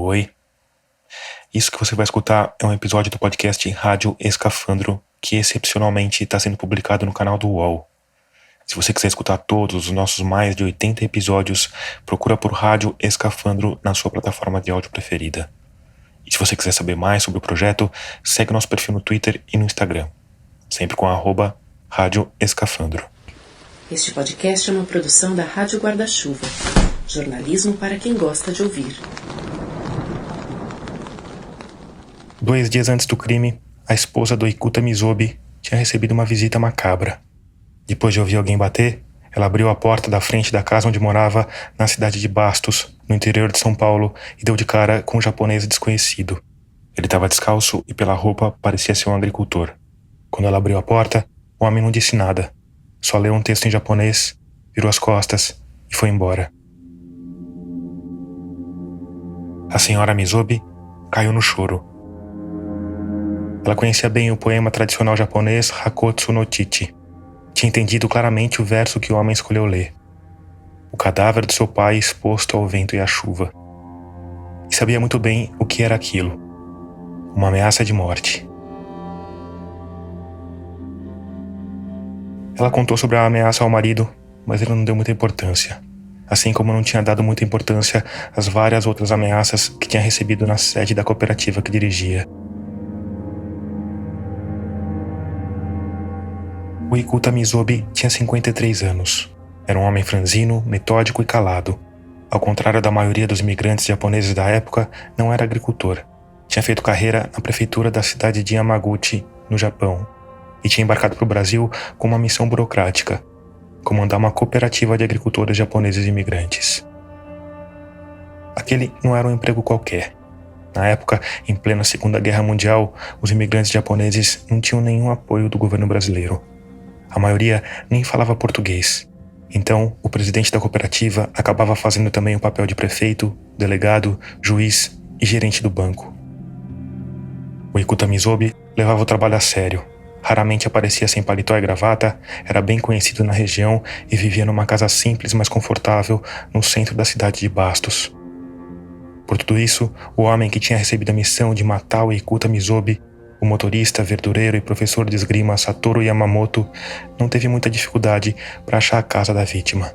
Oi. Isso que você vai escutar é um episódio do podcast Rádio Escafandro, que excepcionalmente está sendo publicado no canal do UOL. Se você quiser escutar todos os nossos mais de 80 episódios, procura por Rádio Escafandro na sua plataforma de áudio preferida. E se você quiser saber mais sobre o projeto, segue nosso perfil no Twitter e no Instagram, sempre com @Rádio Escafandro. Este podcast é uma produção da Rádio Guarda-Chuva. Jornalismo para quem gosta de ouvir. 2 dias antes do crime, a esposa do Ikuta Mizobe tinha recebido uma visita macabra. Depois de ouvir alguém bater, ela abriu a porta da frente da casa onde morava, na cidade de Bastos, no interior de São Paulo, e deu de cara com um japonês desconhecido. Ele estava descalço e pela roupa parecia ser um agricultor. Quando ela abriu a porta, o homem não disse nada. Só leu um texto em japonês, virou as costas e foi embora. A senhora Mizobe caiu no choro. Ela conhecia bem o poema tradicional japonês Hakotsu no Chichi. Tinha entendido claramente o verso que o homem escolheu ler. O cadáver de seu pai exposto ao vento e à chuva. E sabia muito bem o que era aquilo. Uma ameaça de morte. Ela contou sobre a ameaça ao marido, mas ele não deu muita importância. Assim como não tinha dado muita importância às várias outras ameaças que tinha recebido na sede da cooperativa que dirigia. O Ikuta Mizobe tinha 53 anos. Era um homem franzino, metódico e calado. Ao contrário da maioria dos imigrantes japoneses da época, não era agricultor. Tinha feito carreira na prefeitura da cidade de Yamaguchi, no Japão, e tinha embarcado para o Brasil com uma missão burocrática: comandar uma cooperativa de agricultores japoneses imigrantes. Aquele não era um emprego qualquer. Na época, em plena Segunda Guerra Mundial, os imigrantes japoneses não tinham nenhum apoio do governo brasileiro. A maioria nem falava português. Então, o presidente da cooperativa acabava fazendo também o papel de prefeito, delegado, juiz e gerente do banco. O Ikuta Mizobe levava o trabalho a sério. Raramente aparecia sem paletó e gravata, era bem conhecido na região e vivia numa casa simples, mas confortável, no centro da cidade de Bastos. Por tudo isso, o homem que tinha recebido a missão de matar o Ikuta Mizobe, o motorista, verdureiro e professor de esgrima Satoru Yamamoto, não teve muita dificuldade para achar a casa da vítima.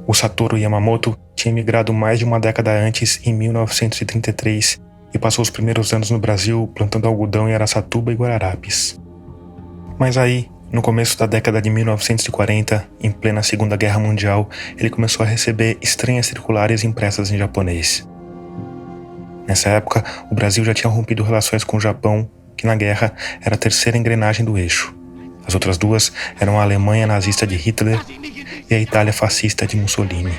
O Satoru Yamamoto tinha emigrado mais de uma década antes, em 1933, e passou os primeiros anos no Brasil plantando algodão em Araçatuba e Guararapes. Mas aí, no começo da década de 1940, em plena Segunda Guerra Mundial, ele começou a receber estranhas circulares impressas em japonês. Nessa época, o Brasil já tinha rompido relações com o Japão, que na guerra era a terceira engrenagem do eixo. As outras duas eram a Alemanha nazista de Hitler e a Itália fascista de Mussolini.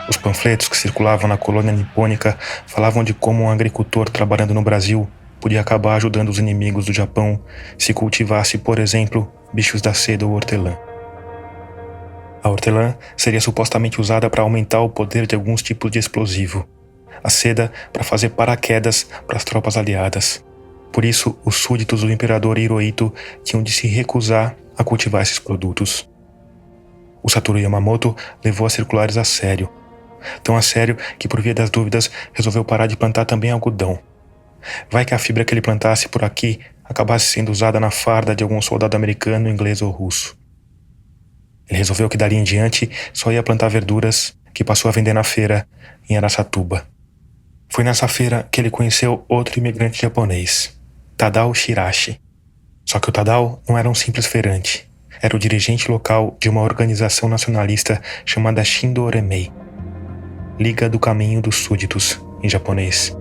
Os panfletos que circulavam na colônia nipônica falavam de como um agricultor trabalhando no Brasil podia acabar ajudando os inimigos do Japão se cultivasse, por exemplo, bichos da seda ou hortelã. A hortelã seria supostamente usada para aumentar o poder de alguns tipos de explosivo. A seda para fazer paraquedas para as tropas aliadas. Por isso, os súditos do imperador Hirohito tinham de se recusar a cultivar esses produtos. O Satoru Yamamoto levou as circulares a sério. Tão a sério que, por via das dúvidas, resolveu parar de plantar também algodão. Vai que a fibra que ele plantasse por aqui acabasse sendo usada na farda de algum soldado americano, inglês ou russo. Ele resolveu que dali em diante só ia plantar verduras, que passou a vender na feira, em Araçatuba. Foi nessa feira que ele conheceu outro imigrante japonês, Tadao Shirashi. Só que o Tadao não era um simples feirante. Era o dirigente local de uma organização nacionalista chamada Shindo Remei, Liga do Caminho dos Súditos, em japonês.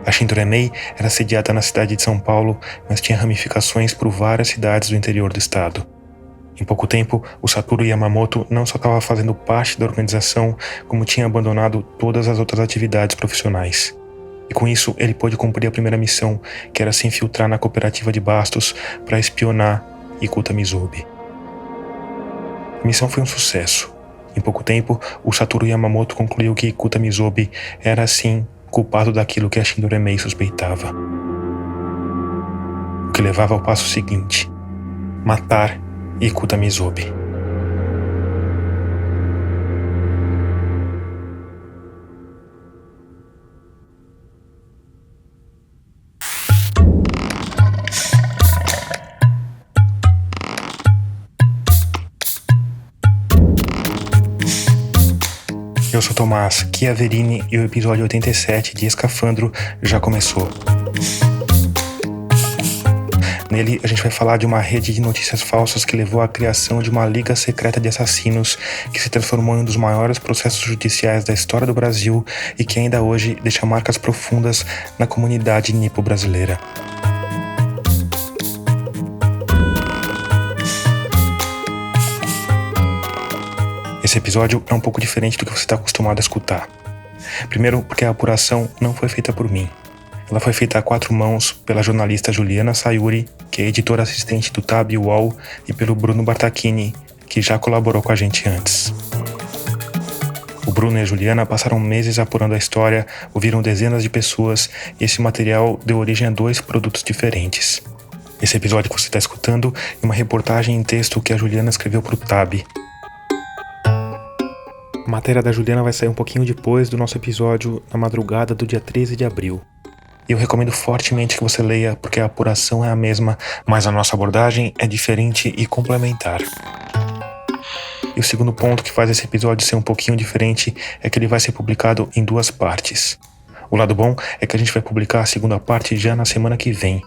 A Shindo Remei era sediada na cidade de São Paulo, mas tinha ramificações por várias cidades do interior do estado. Em pouco tempo, o Satoru Yamamoto não só estava fazendo parte da organização, como tinha abandonado todas as outras atividades profissionais. E com isso, ele pôde cumprir a primeira missão, que era se infiltrar na cooperativa de Bastos para espionar Ikuta Mizobe. A missão foi um sucesso. Em pouco tempo, o Satoru Yamamoto concluiu que Ikuta Mizobe era, sim, culpado daquilo que a Shindo Remei suspeitava. O que levava ao passo seguinte: matar Ikuta Mizobe. Eu sou Tomás Chiaverini e o episódio 87 de Escafandro já começou. Nele, a gente vai falar de uma rede de notícias falsas que levou à criação de uma liga secreta de assassinos que se transformou em um dos maiores processos judiciais da história do Brasil e que ainda hoje deixa marcas profundas na comunidade nipo-brasileira. Esse episódio é um pouco diferente do que você está acostumado a escutar. Primeiro, porque a apuração não foi feita por mim. Ela foi feita a 4 mãos pela jornalista Juliana Sayuri, que é editora assistente do Tab UOL, e pelo Bruno Bartachini, que já colaborou com a gente antes. O Bruno e a Juliana passaram meses apurando a história, ouviram dezenas de pessoas e esse material deu origem a 2 produtos diferentes. Esse episódio que você está escutando é uma reportagem em texto que a Juliana escreveu para o Tab. A matéria da Juliana vai sair um pouquinho depois do nosso episódio, na madrugada do dia 13 de abril. Eu recomendo fortemente que você leia, porque a apuração é a mesma, mas a nossa abordagem é diferente e complementar. E o segundo ponto que faz esse episódio ser um pouquinho diferente é que ele vai ser publicado em 2 partes. O lado bom é que a gente vai publicar a segunda parte já na semana que vem.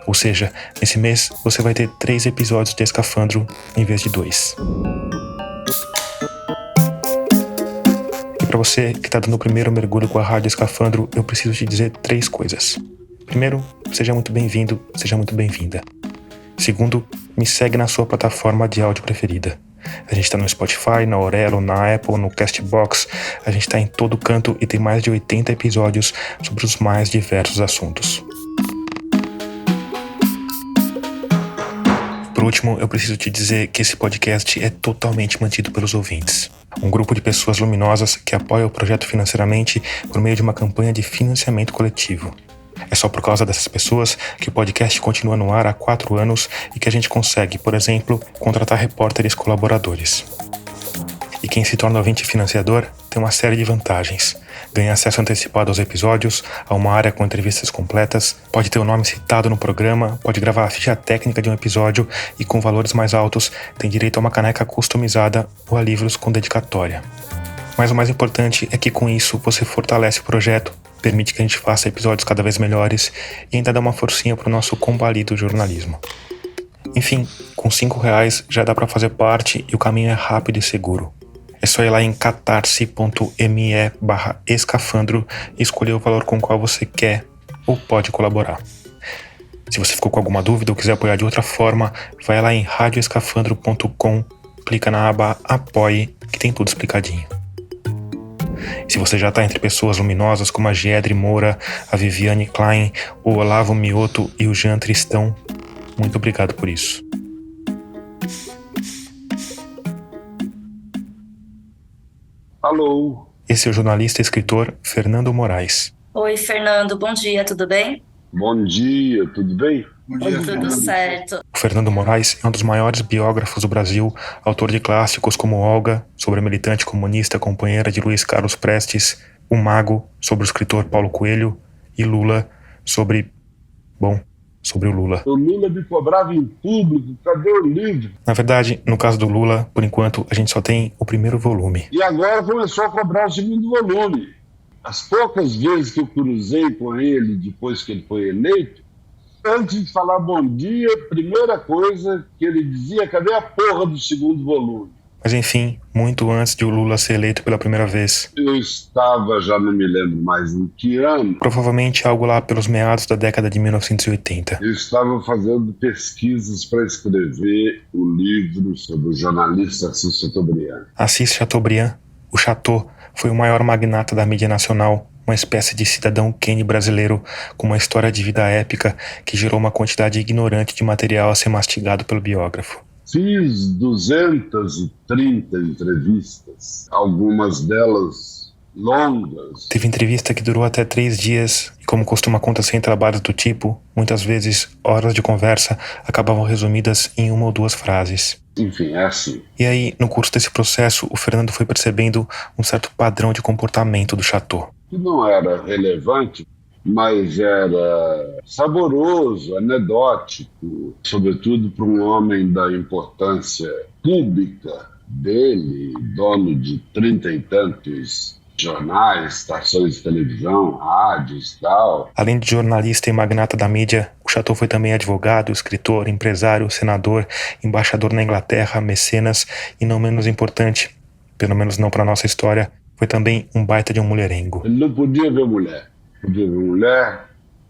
Ou seja, nesse mês você vai ter 3 episódios de Escafandro em vez de 2. Para você que está dando o primeiro mergulho com a Rádio Escafandro, eu preciso te dizer 3 coisas. Primeiro, seja muito bem-vindo, seja muito bem-vinda. Segundo, me segue na sua plataforma de áudio preferida. A gente está no Spotify, na Aurelo, na Apple, no Castbox. A gente está em todo canto e tem mais de 80 episódios sobre os mais diversos assuntos. Por último, eu preciso te dizer que esse podcast é totalmente mantido pelos ouvintes. Um grupo de pessoas luminosas que apoia o projeto financeiramente por meio de uma campanha de financiamento coletivo. É só por causa dessas pessoas que o podcast continua no ar há 4 anos e que a gente consegue, por exemplo, contratar repórteres colaboradores. E quem se torna ouvinte financiador tem uma série de vantagens. Ganha acesso antecipado aos episódios, a uma área com entrevistas completas, pode ter o nome citado no programa, pode gravar a ficha técnica de um episódio e, com valores mais altos, tem direito a uma caneca customizada ou a livros com dedicatória. Mas o mais importante é que com isso você fortalece o projeto, permite que a gente faça episódios cada vez melhores e ainda dá uma forcinha pro nosso combalido jornalismo. Enfim, com R$5 já dá para fazer parte e o caminho é rápido e seguro. É só ir lá em catarse.me/escafandro e escolher o valor com o qual você quer ou pode colaborar. Se você ficou com alguma dúvida ou quiser apoiar de outra forma, vai lá em radioescafandro.com, clica na aba Apoie, que tem tudo explicadinho. E se você já está entre pessoas luminosas como a Giedre Moura, a Viviane Klein, o Olavo Mioto e o Jean Tristão, muito obrigado por isso. Alô? Esse é o jornalista e escritor Fernando Moraes. Oi, Fernando, bom dia, tudo bem? Bom dia, tudo bem? Bom dia, Tudo certo. O Fernando Moraes é um dos maiores biógrafos do Brasil, autor de clássicos como Olga, sobre a militante comunista companheira de Luiz Carlos Prestes, O Mago, sobre o escritor Paulo Coelho, e Lula, sobre o Lula. O Lula me cobrava em público, cadê o livro? Na verdade, no caso do Lula, por enquanto, a gente só tem o primeiro volume. E agora começou a cobrar o segundo volume. As poucas vezes que eu cruzei com ele depois que ele foi eleito, antes de falar bom dia, primeira coisa que ele dizia, cadê a porra do segundo volume? Mas enfim, muito antes de o Lula ser eleito pela primeira vez. Eu estava, já não me lembro mais em que ano, Provavelmente algo lá pelos meados da década de 1980. eu estava fazendo pesquisas para escrever o livro sobre o jornalista Assis Chateaubriand. Assis Chateaubriand, o Chateau, foi o maior magnata da mídia nacional, uma espécie de cidadão Kane brasileiro com uma história de vida épica que gerou uma quantidade ignorante de material a ser mastigado pelo biógrafo. Fiz 230 entrevistas, algumas delas longas. Teve entrevista que durou até 3 dias e, como costuma acontecer em trabalhos do tipo, muitas vezes horas de conversa acabavam resumidas em 1 ou 2 frases. Enfim, é assim. E aí, no curso desse processo, o Fernando foi percebendo um certo padrão de comportamento do Chateau. Que não era relevante, mas era saboroso, anedótico, sobretudo para um homem da importância pública dele, dono de 30 e tantos jornais, estações de televisão, rádios e tal. Além de jornalista e magnata da mídia, o Chateau foi também advogado, escritor, empresário, senador, embaixador na Inglaterra, mecenas e, não menos importante, pelo menos não para nossa história, foi também um baita de um mulherengo. Ele não podia ver mulher. Podia ver mulher,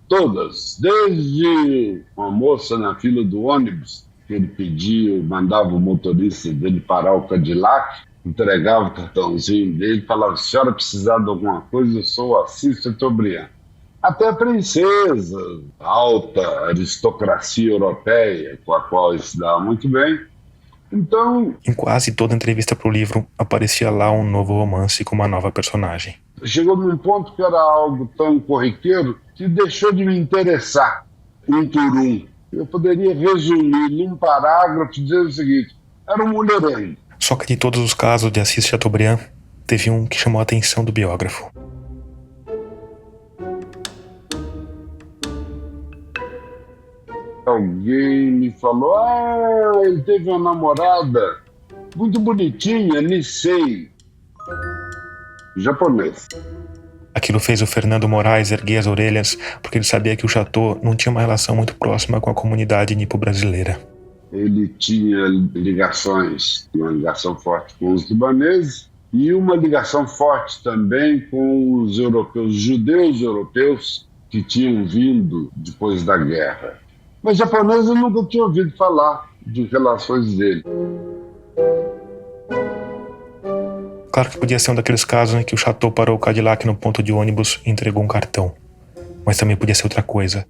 todas. Desde uma moça na fila do ônibus, que ele pedia, mandava o motorista dele parar o Cadillac, entregava o cartãozinho dele, falava: se a senhora precisar de alguma coisa, eu sou Assis Chateaubriand. Até princesa, alta aristocracia europeia, com a qual ele se dava muito bem. Então, em quase toda entrevista para o livro, aparecia lá um novo romance com uma nova personagem. Chegou num ponto que era algo tão corriqueiro que deixou de me interessar um por um. Eu poderia resumir num parágrafo dizendo o seguinte: era um mulherengo. Só que de todos os casos de Assis Chateaubriand, teve um que chamou a atenção do biógrafo. Alguém me falou: ele teve uma namorada muito bonitinha, Nisei, japonês. Aquilo fez o Fernando Moraes erguer as orelhas, porque ele sabia que o Chateau não tinha uma relação muito próxima com a comunidade nipo-brasileira. Ele tinha ligações, uma ligação forte com os libaneses e uma ligação forte também com os europeus, judeus europeus que tinham vindo depois da guerra. Mas japonês eu nunca tinha ouvido falar de relações dele. Claro que podia ser um daqueles casos em que o Chateau parou o Cadillac no ponto de ônibus e entregou um cartão. Mas também podia ser outra coisa.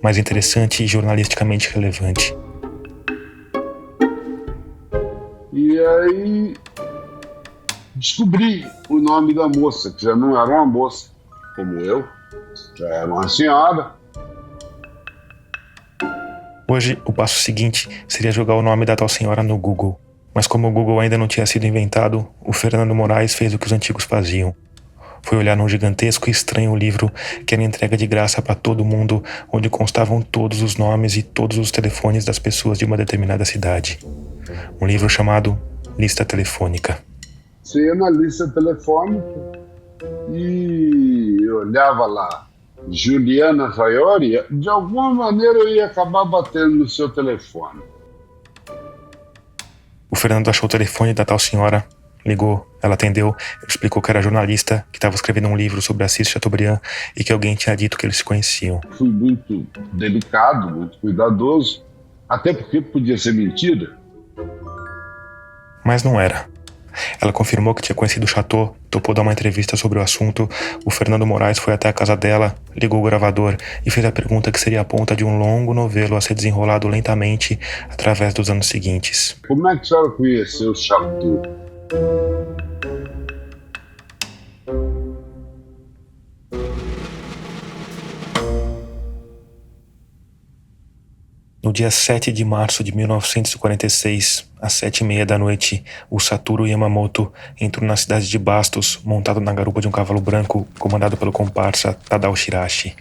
Mais interessante e jornalisticamente relevante. E aí descobri o nome da moça, que já não era uma moça como eu, já era uma senhora. Hoje, o passo seguinte seria jogar o nome da tal senhora no Google. Mas como o Google ainda não tinha sido inventado, o Fernando Moraes fez o que os antigos faziam. Foi olhar num gigantesco e estranho livro que era entrega de graça para todo mundo, onde constavam todos os nomes e todos os telefones das pessoas de uma determinada cidade. Um livro chamado Lista Telefônica. Você ia na lista telefônica e eu olhava lá Juliana Faiori, de alguma maneira eu ia acabar batendo no seu telefone. O Fernando achou o telefone da tal senhora, ligou, ela atendeu, explicou que era jornalista, que estava escrevendo um livro sobre Assis Chateaubriand e que alguém tinha dito que eles se conheciam. Fui muito delicado, muito cuidadoso, até porque podia ser mentira. Mas não era. Ela confirmou que tinha conhecido o Chateau, topou dar uma entrevista sobre o assunto. O Fernando Moraes foi até a casa dela, ligou o gravador e fez a pergunta que seria a ponta de um longo novelo a ser desenrolado lentamente através dos anos seguintes. Como é que a senhora conheceu o Chateau? No dia 7 de março de 1946, às 7h30 da noite, o Satoru Yamamoto entrou na cidade de Bastos, montado na garupa de um cavalo branco, comandado pelo comparsa Tadao Shirashi.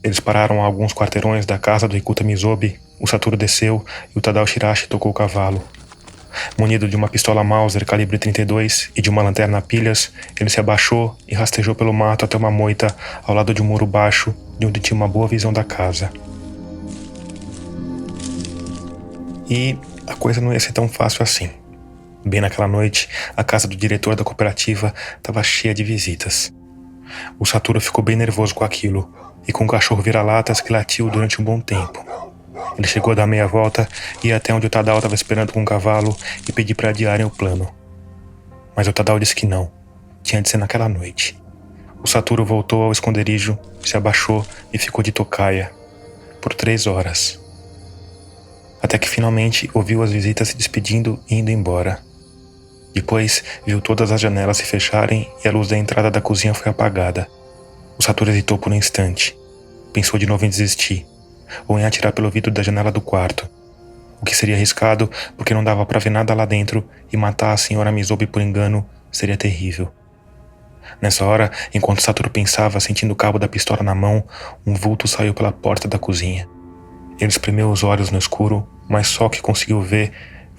Eles pararam a alguns quarteirões da casa do Ikuta Mizobi, o Satoru desceu e o Tadao Shirashi tocou o cavalo. Munido de uma pistola Mauser calibre 32 e de uma lanterna a pilhas, ele se abaixou e rastejou pelo mato até uma moita ao lado de um muro baixo, de onde tinha uma boa visão da casa. E a coisa não ia ser tão fácil assim. Bem naquela noite, a casa do diretor da cooperativa estava cheia de visitas. O Satoru ficou bem nervoso com aquilo, e com o cachorro vira-latas que latiu durante um bom tempo. Ele chegou a dar meia volta e ia até onde o Tadao estava esperando com o cavalo e pedir para adiarem o plano. Mas o Tadao disse que não, tinha de ser naquela noite. O Satoru voltou ao esconderijo, se abaixou e ficou de tocaia, por 3 horas. Até que finalmente ouviu as visitas se despedindo e indo embora. Depois viu todas as janelas se fecharem e a luz da entrada da cozinha foi apagada. O Satoru hesitou por um instante. Pensou de novo em desistir, ou em atirar pelo vidro da janela do quarto. O que seria arriscado, porque não dava para ver nada lá dentro, e matar a senhora Mizobi por engano seria terrível. Nessa hora, enquanto Satoru pensava, sentindo o cabo da pistola na mão, um vulto saiu pela porta da cozinha. Ele espremeu os olhos no escuro, mas só o que conseguiu ver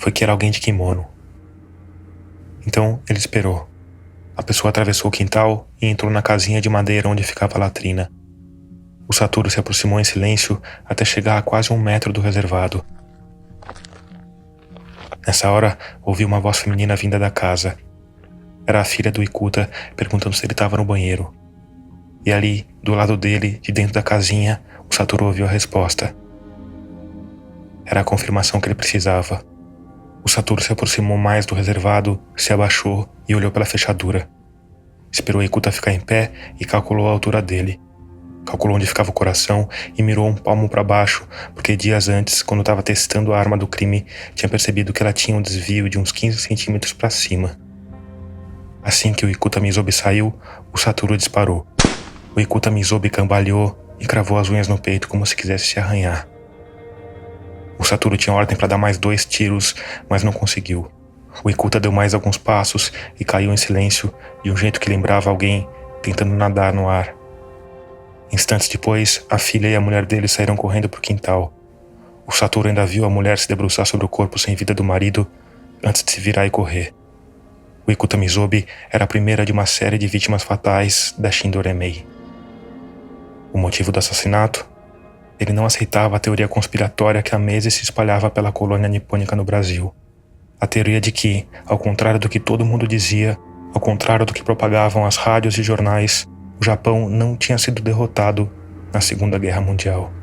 foi que era alguém de kimono. Então ele esperou. A pessoa atravessou o quintal e entrou na casinha de madeira onde ficava a latrina. O Satoru se aproximou em silêncio até chegar a quase 1 metro do reservado. Nessa hora, ouviu uma voz feminina vinda da casa. Era a filha do Ikuta perguntando se ele estava no banheiro. E ali, do lado dele, de dentro da casinha, o Satoru ouviu a resposta. Era a confirmação que ele precisava. O Satoru se aproximou mais do reservado, se abaixou e olhou pela fechadura. Esperou o Ikuta ficar em pé e calculou a altura dele. Calculou onde ficava o coração e mirou um palmo para baixo, porque dias antes, quando estava testando a arma do crime, tinha percebido que ela tinha um desvio de uns 15 centímetros para cima. Assim que o Ikuta Mizobi saiu, o Satoru disparou. O Ikuta Mizobi cambaleou e cravou as unhas no peito como se quisesse se arranhar. O Satoru tinha ordem para dar mais 2 tiros, mas não conseguiu. O Ikuta deu mais alguns passos e caiu em silêncio, de um jeito que lembrava alguém tentando nadar no ar. Instantes depois, a filha e a mulher dele saíram correndo para o quintal. O Satoru ainda viu a mulher se debruçar sobre o corpo sem vida do marido antes de se virar e correr. O Ikuta Mizobi era a primeira de uma série de vítimas fatais da Shindoremei. O motivo do assassinato? Ele não aceitava a teoria conspiratória que há meses se espalhava pela colônia nipônica no Brasil. A teoria de que, ao contrário do que todo mundo dizia, ao contrário do que propagavam as rádios e jornais, o Japão não tinha sido derrotado na Segunda Guerra Mundial.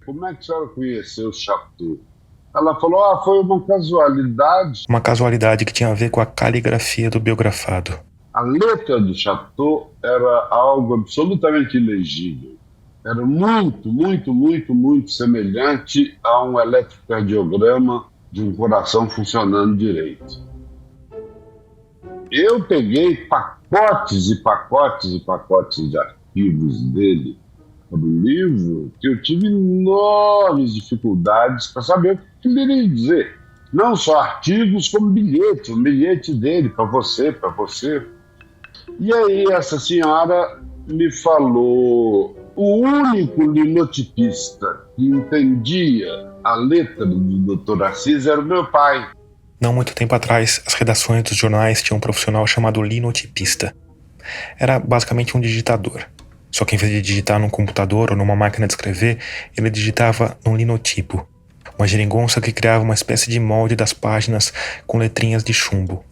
Como é que a senhora conheceu o Chateau? Ela falou, foi uma casualidade. Uma casualidade que tinha a ver com a caligrafia do biografado. A letra do Chateau era algo absolutamente ilegível. Era muito, muito, muito, muito semelhante a um eletrocardiograma de um coração funcionando direito. Eu peguei pacotes e pacotes e pacotes de arquivos dele para o livro, que eu tive enormes dificuldades para saber o que ele iria dizer. Não só artigos, como bilhetes, um bilhete dele para você, para você. E aí essa senhora me falou, o único linotipista que entendia a letra do Dr. Assis era o meu pai. Não muito tempo atrás, as redações dos jornais tinham um profissional chamado linotipista. Era basicamente um digitador. Só que em vez de digitar num computador ou numa máquina de escrever, ele digitava num linotipo. Uma geringonça que criava uma espécie de molde das páginas com letrinhas de chumbo.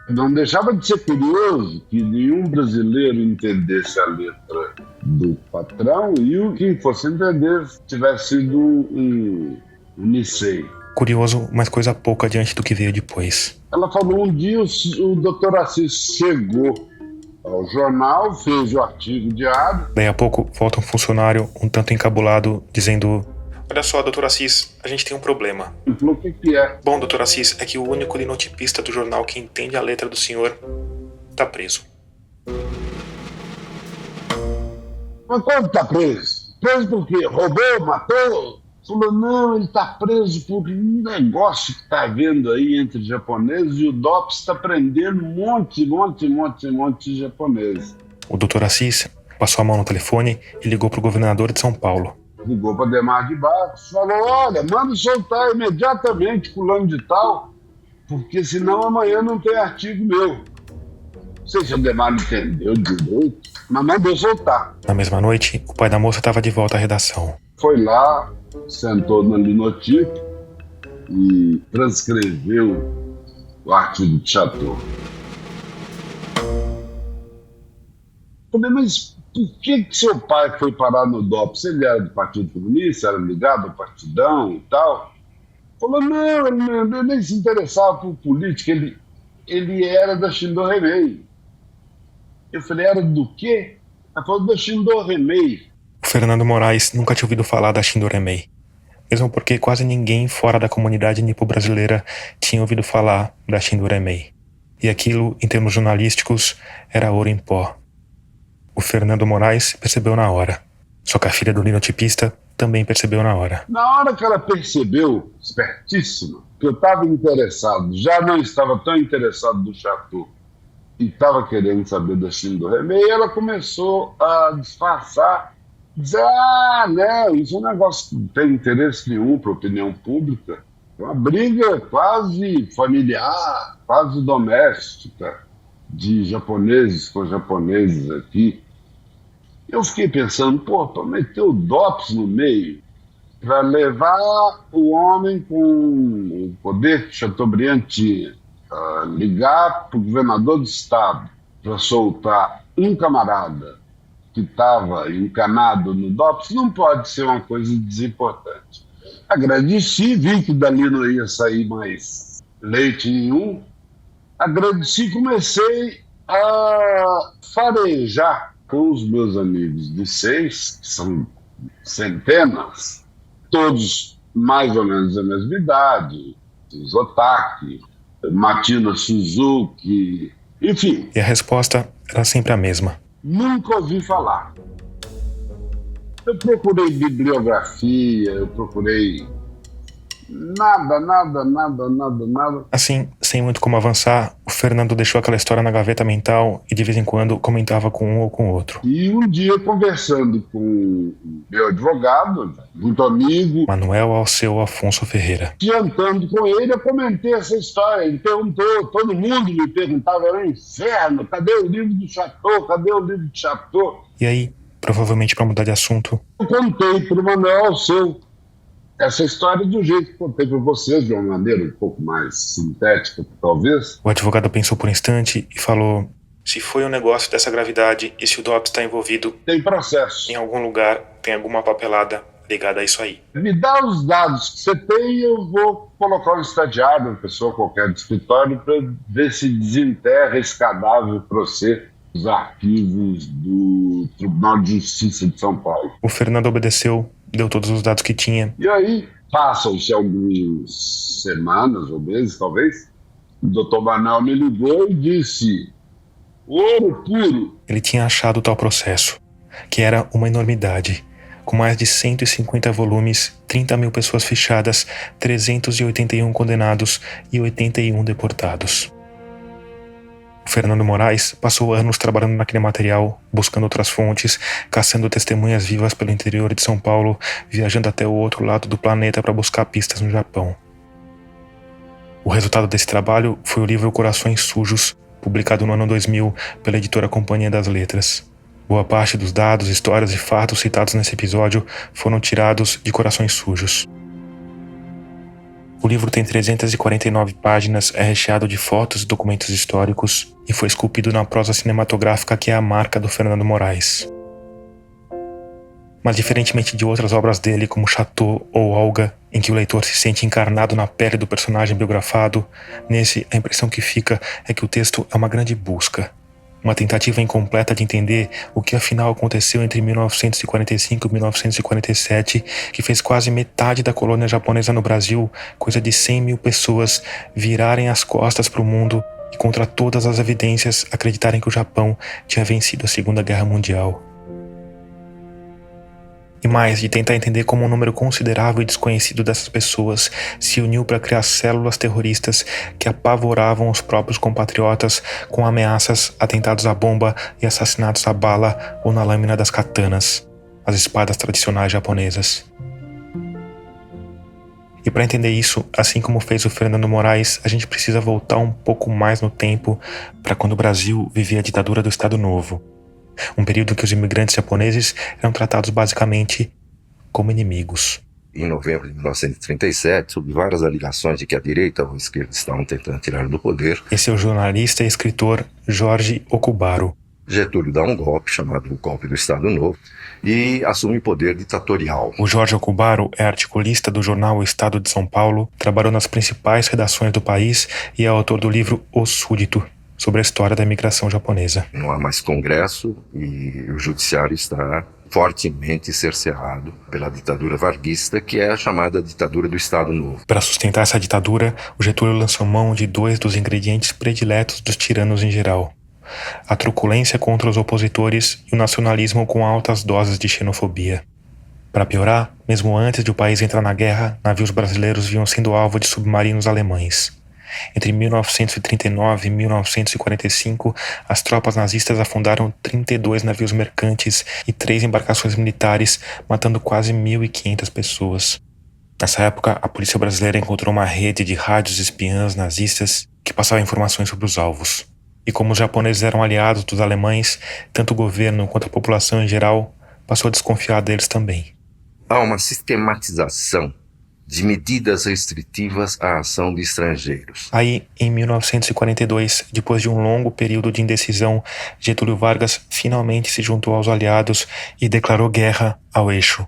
Não deixava de ser curioso que nenhum brasileiro entendesse a letra do patrão e o que fosse entender tivesse sido um Nicei. Curioso, mas coisa pouca diante do que veio depois. Ela falou, um dia o Dr. Assis chegou ao jornal, fez o artigo diário. Daí a pouco volta um funcionário um tanto encabulado dizendo: olha só, doutor Assis, a gente tem um problema. Ele falou, o que é? Bom, doutor Assis, é que o único linotipista do jornal que entende a letra do senhor tá preso. Mas como tá preso? Preso por quê? Roubou? Matou? Falou, não, ele tá preso por um negócio que tá havendo aí entre japoneses e o DOPS está prendendo um monte de japoneses. O doutor Assis passou a mão no telefone e ligou pro governador de São Paulo. Ligou para Demar de Barros, falou, olha, manda soltar imediatamente fulano de tal, porque senão amanhã não tem artigo meu. Não sei se o Demar entendeu direito, mas mandou soltar. Na mesma noite, o pai da moça estava de volta à redação. Foi lá, sentou no linotipo e transcreveu o artigo de Chateau. Falei, mas por que seu pai foi parar no DOPS? Ele era do Partido Comunista, era ligado ao partidão e tal? Falou, não, ele nem se interessava por política, ele era da Shindoremei. Eu falei, era do quê? Ela falou, da Shindoremei. O Fernando Moraes nunca tinha ouvido falar da Shindoremei, mesmo porque quase ninguém fora da comunidade nipo-brasileira tinha ouvido falar da Shindoremei. E aquilo, em termos jornalísticos, era ouro em pó. O Fernando Moraes percebeu na hora. Só que a filha do linotipista também percebeu na hora. Na hora que ela percebeu, espertíssima, que eu estava interessado, já não estava tão interessado do Chateau, e estava querendo saber da Shindoremei, ela começou a disfarçar Dizer, não, isso é um negócio que não tem interesse nenhum para a opinião pública. É uma briga quase familiar, quase doméstica, de japoneses com japoneses aqui. Eu fiquei pensando, para meter o DOPS no meio, para levar o homem com o poder que Chateaubriand tinha, ligar para o governador do estado para soltar um camarada que estava encanado no DOPS, não pode ser uma coisa desimportante. Agradeci, vi que dali não ia sair mais leite nenhum. Agradeci, comecei a farejar com os meus amigos de 6, que são centenas, todos mais ou menos da mesma idade, Zotaki, Matina Suzuki, enfim. E a resposta era sempre a mesma. Nunca ouvi falar. Eu procurei bibliografia, eu procurei nada. Assim, sem muito como avançar, o Fernando deixou aquela história na gaveta mental e de vez em quando comentava com um ou com o outro. E um dia, conversando com meu advogado, muito amigo, Manuel Alceu Afonso Ferreira. jantando com ele, eu comentei essa história. Ele perguntou, todo mundo me perguntava, era um inferno, cadê o livro do Chateau? Cadê o livro do Chateau? E aí, provavelmente para mudar de assunto, eu contei para o Manuel Alceu essa história do jeito que contei para vocês, de uma maneira um pouco mais sintética, talvez. O advogado pensou por um instante e falou: se foi um negócio dessa gravidade e se o DOPS está envolvido, tem processo. Em algum lugar tem alguma papelada ligada a isso aí. Me dá os dados que você tem e eu vou colocar um estagiário, uma pessoa qualquer do escritório, para ver se desenterra esse cadáver para você os arquivos do Tribunal de Justiça de São Paulo. O Fernando obedeceu, deu todos os dados que tinha. E aí, passam-se algumas semanas ou meses, talvez, o doutor Manuel me ligou e disse: ouro puro. Ele tinha achado tal processo, que era uma enormidade, com mais de 150 volumes, 30 mil pessoas fichadas, 381 condenados e 81 deportados. O Fernando Moraes passou anos trabalhando naquele material, buscando outras fontes, caçando testemunhas vivas pelo interior de São Paulo, viajando até o outro lado do planeta para buscar pistas no Japão. O resultado desse trabalho foi o livro Corações Sujos, publicado no ano 2000 pela editora Companhia das Letras. Boa parte dos dados, histórias e fatos citados nesse episódio foram tirados de Corações Sujos. O livro tem 349 páginas, é recheado de fotos e documentos históricos e foi esculpido na prosa cinematográfica que é a marca do Fernando Moraes. Mas diferentemente de outras obras dele, como Chateau ou Olga, em que o leitor se sente encarnado na pele do personagem biografado, nesse a impressão que fica é que o texto é uma grande busca. Uma tentativa incompleta de entender o que afinal aconteceu entre 1945 e 1947, que fez quase metade da colônia japonesa no Brasil, coisa de 100 mil pessoas, virarem as costas para o mundo e, contra todas as evidências, acreditarem que o Japão tinha vencido a Segunda Guerra Mundial. E mais, de tentar entender como um número considerável e desconhecido dessas pessoas se uniu para criar células terroristas que apavoravam os próprios compatriotas com ameaças, atentados à bomba e assassinatos à bala ou na lâmina das katanas, as espadas tradicionais japonesas. E para entender isso, assim como fez o Fernando Moraes, a gente precisa voltar um pouco mais no tempo para quando o Brasil vivia a ditadura do Estado Novo. Um período em que os imigrantes japoneses eram tratados basicamente como inimigos. Em novembro de 1937, sob várias alegações de que a direita ou a esquerda estavam tentando tirar do poder, esse é o jornalista e escritor Jorge Okubaro. Getúlio dá um golpe, chamado o Golpe do Estado Novo, e assume o poder ditatorial. O Jorge Okubaro é articulista do jornal O Estado de São Paulo, trabalhou nas principais redações do país e é autor do livro O Súdito, sobre a história da imigração japonesa. Não há mais congresso e o judiciário está fortemente cerceado pela ditadura varguista, que é a chamada ditadura do Estado Novo. Para sustentar essa ditadura, o Getúlio lançou mão de dois dos ingredientes prediletos dos tiranos em geral: a truculência contra os opositores e o nacionalismo com altas doses de xenofobia. Para piorar, mesmo antes de o país entrar na guerra, navios brasileiros vinham sendo alvo de submarinos alemães. Entre 1939 e 1945, as tropas nazistas afundaram 32 navios mercantes e 3 embarcações militares, matando quase 1.500 pessoas. Nessa época, a polícia brasileira encontrou uma rede de rádios espiãs nazistas que passavam informações sobre os alvos. E como os japoneses eram aliados dos alemães, tanto o governo quanto a população em geral passou a desconfiar deles também. Há uma sistematização de medidas restritivas à ação de estrangeiros. Aí, em 1942, depois de um longo período de indecisão, Getúlio Vargas finalmente se juntou aos aliados e declarou guerra ao eixo.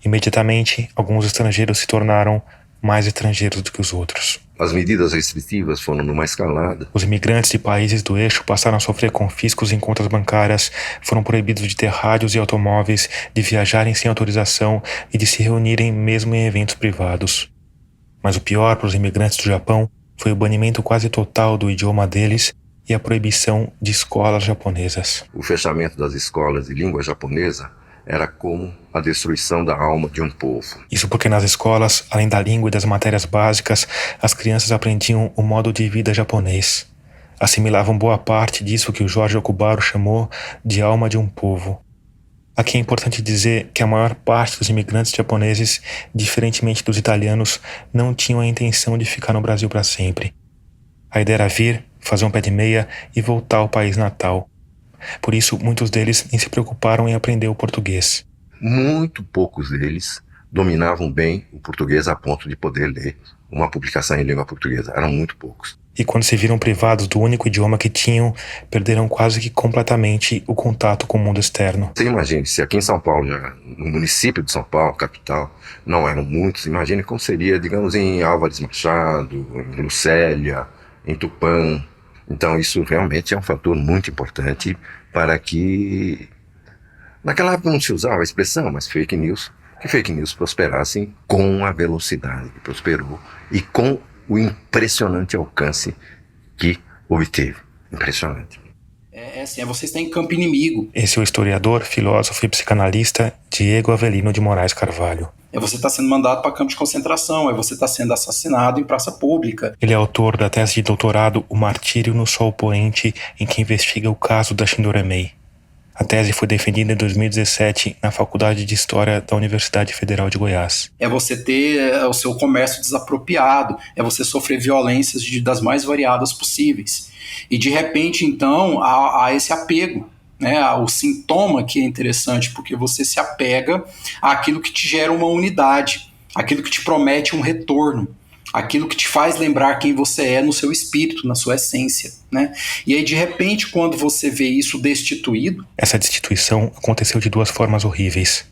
Imediatamente, alguns estrangeiros se tornaram mais estrangeiros do que os outros. As medidas restritivas foram numa escalada. Os imigrantes de países do eixo passaram a sofrer confiscos em contas bancárias, foram proibidos de ter rádios e automóveis, de viajarem sem autorização e de se reunirem mesmo em eventos privados. Mas o pior para os imigrantes do Japão foi o banimento quase total do idioma deles e a proibição de escolas japonesas. O fechamento das escolas de língua japonesa era como a destruição da alma de um povo. Isso porque nas escolas, além da língua e das matérias básicas, as crianças aprendiam o modo de vida japonês. Assimilavam boa parte disso que o Jorge Okubaro chamou de alma de um povo. Aqui é importante dizer que a maior parte dos imigrantes japoneses, diferentemente dos italianos, não tinham a intenção de ficar no Brasil para sempre. A ideia era vir, fazer um pé de meia e voltar ao país natal. Por isso, muitos deles nem se preocuparam em aprender o português. Muito poucos deles dominavam bem o português a ponto de poder ler uma publicação em língua portuguesa. Eram muito poucos. E quando se viram privados do único idioma que tinham, perderam quase que completamente o contato com o mundo externo. Você imagine, se aqui em São Paulo, no município de São Paulo, capital, não eram muitos, imagine como seria, digamos, em Álvares Machado, em Lucélia, em Tupã. Então isso realmente é um fator muito importante para que... Naquela época não se usava a expressão, mas que fake news prosperassem com a velocidade que prosperou e com o impressionante alcance que obteve. Impressionante. É vocês têm campo inimigo. Esse é o historiador, filósofo e psicanalista Diego Avelino de Moraes Carvalho. Você está sendo mandado para campo de concentração, você está sendo assassinado em praça pública. Ele é autor da tese de doutorado O Martírio no Sol Poente, em que investiga o caso da Shindoremei. A tese foi defendida em 2017 na Faculdade de História da Universidade Federal de Goiás. É você ter o seu comércio desapropriado, é você sofrer violências das mais variadas possíveis. E de repente, então, há esse apego, né? O sintoma que é interessante, porque você se apega àquilo que te gera uma unidade, aquilo que te promete um retorno, aquilo que te faz lembrar quem você é no seu espírito, na sua essência, né? E aí, de repente, quando você vê isso destituído... Essa destituição aconteceu de 2 formas horríveis.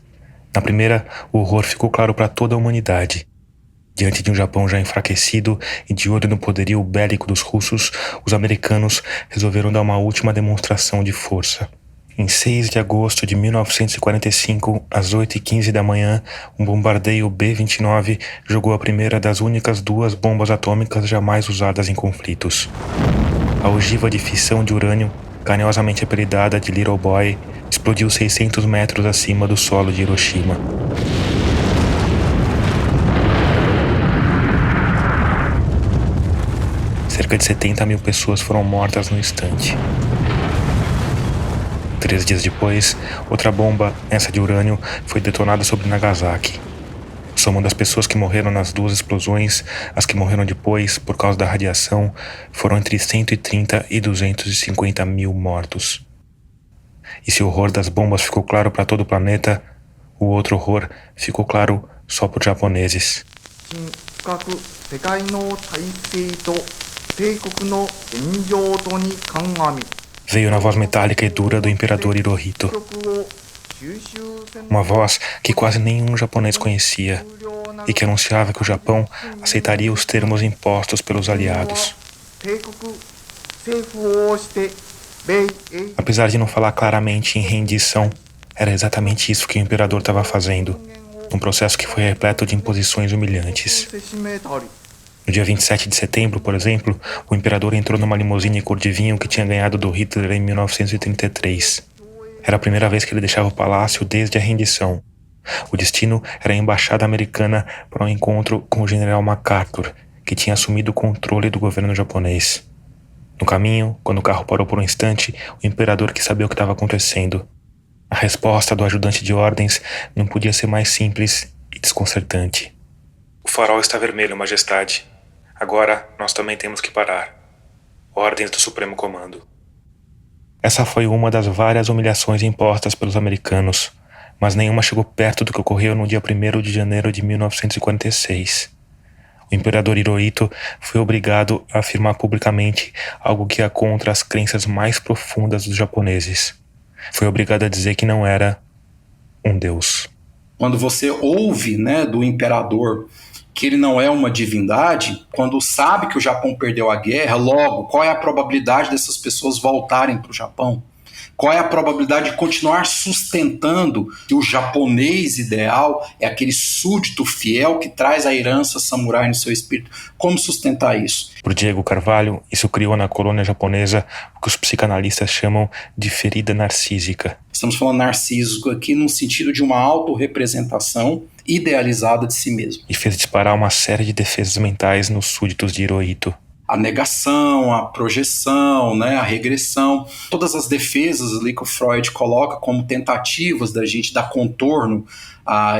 Na primeira, o horror ficou claro para toda a humanidade. Diante de um Japão já enfraquecido e de olho no poderio bélico dos russos, os americanos resolveram dar uma última demonstração de força. Em 6 de agosto de 1945, às 8h15 da manhã, um bombardeio B-29 jogou a primeira das únicas 2 bombas atômicas jamais usadas em conflitos. A ogiva de fissão de urânio, carinhosamente apelidada de Little Boy, explodiu 600 metros acima do solo de Hiroshima. Cerca de 70 mil pessoas foram mortas no instante. 3 dias depois, outra bomba, essa de urânio, foi detonada sobre Nagasaki. Soma das pessoas que morreram nas 2 explosões, as que morreram depois por causa da radiação, foram entre 130 e 250 mil mortos. E se o horror das bombas ficou claro para todo o planeta, o outro horror ficou claro só por japoneses. Veio na voz metálica e dura do imperador Hirohito. Uma voz que quase nenhum japonês conhecia e que anunciava que o Japão aceitaria os termos impostos pelos aliados. Apesar de não falar claramente em rendição, era exatamente isso que o imperador estava fazendo, num processo que foi repleto de imposições humilhantes. No dia 27 de setembro, por exemplo, o imperador entrou numa limusine cor de vinho que tinha ganhado do Hitler em 1933. Era a primeira vez que ele deixava o palácio desde a rendição. O destino era a embaixada americana para um encontro com o general MacArthur, que tinha assumido o controle do governo japonês. No caminho, quando o carro parou por um instante, o imperador quis saber o que estava acontecendo. A resposta do ajudante de ordens não podia ser mais simples e desconcertante. O farol está vermelho, Majestade. Agora nós também temos que parar. Ordens do Supremo Comando. Essa foi uma das várias humilhações impostas pelos americanos, mas nenhuma chegou perto do que ocorreu no dia 1º de janeiro de 1946. O imperador Hirohito foi obrigado a afirmar publicamente algo que ia contra as crenças mais profundas dos japoneses. Foi obrigado a dizer que não era um deus. Quando você ouve, né, do imperador que ele não é uma divindade, quando sabe que o Japão perdeu a guerra, logo, qual é a probabilidade dessas pessoas voltarem para o Japão? Qual é a probabilidade de continuar sustentando que o japonês ideal é aquele súdito fiel que traz a herança samurai no seu espírito? Como sustentar isso? Por Diego Carvalho, isso criou na colônia japonesa o que os psicanalistas chamam de ferida narcísica. Estamos falando narcísico aqui no sentido de uma autorrepresentação idealizada de si mesmo. E fez disparar uma série de defesas mentais nos súditos de Hirohito. A negação, a projeção, né, a regressão, todas as defesas ali que o Freud coloca como tentativas da gente dar contorno,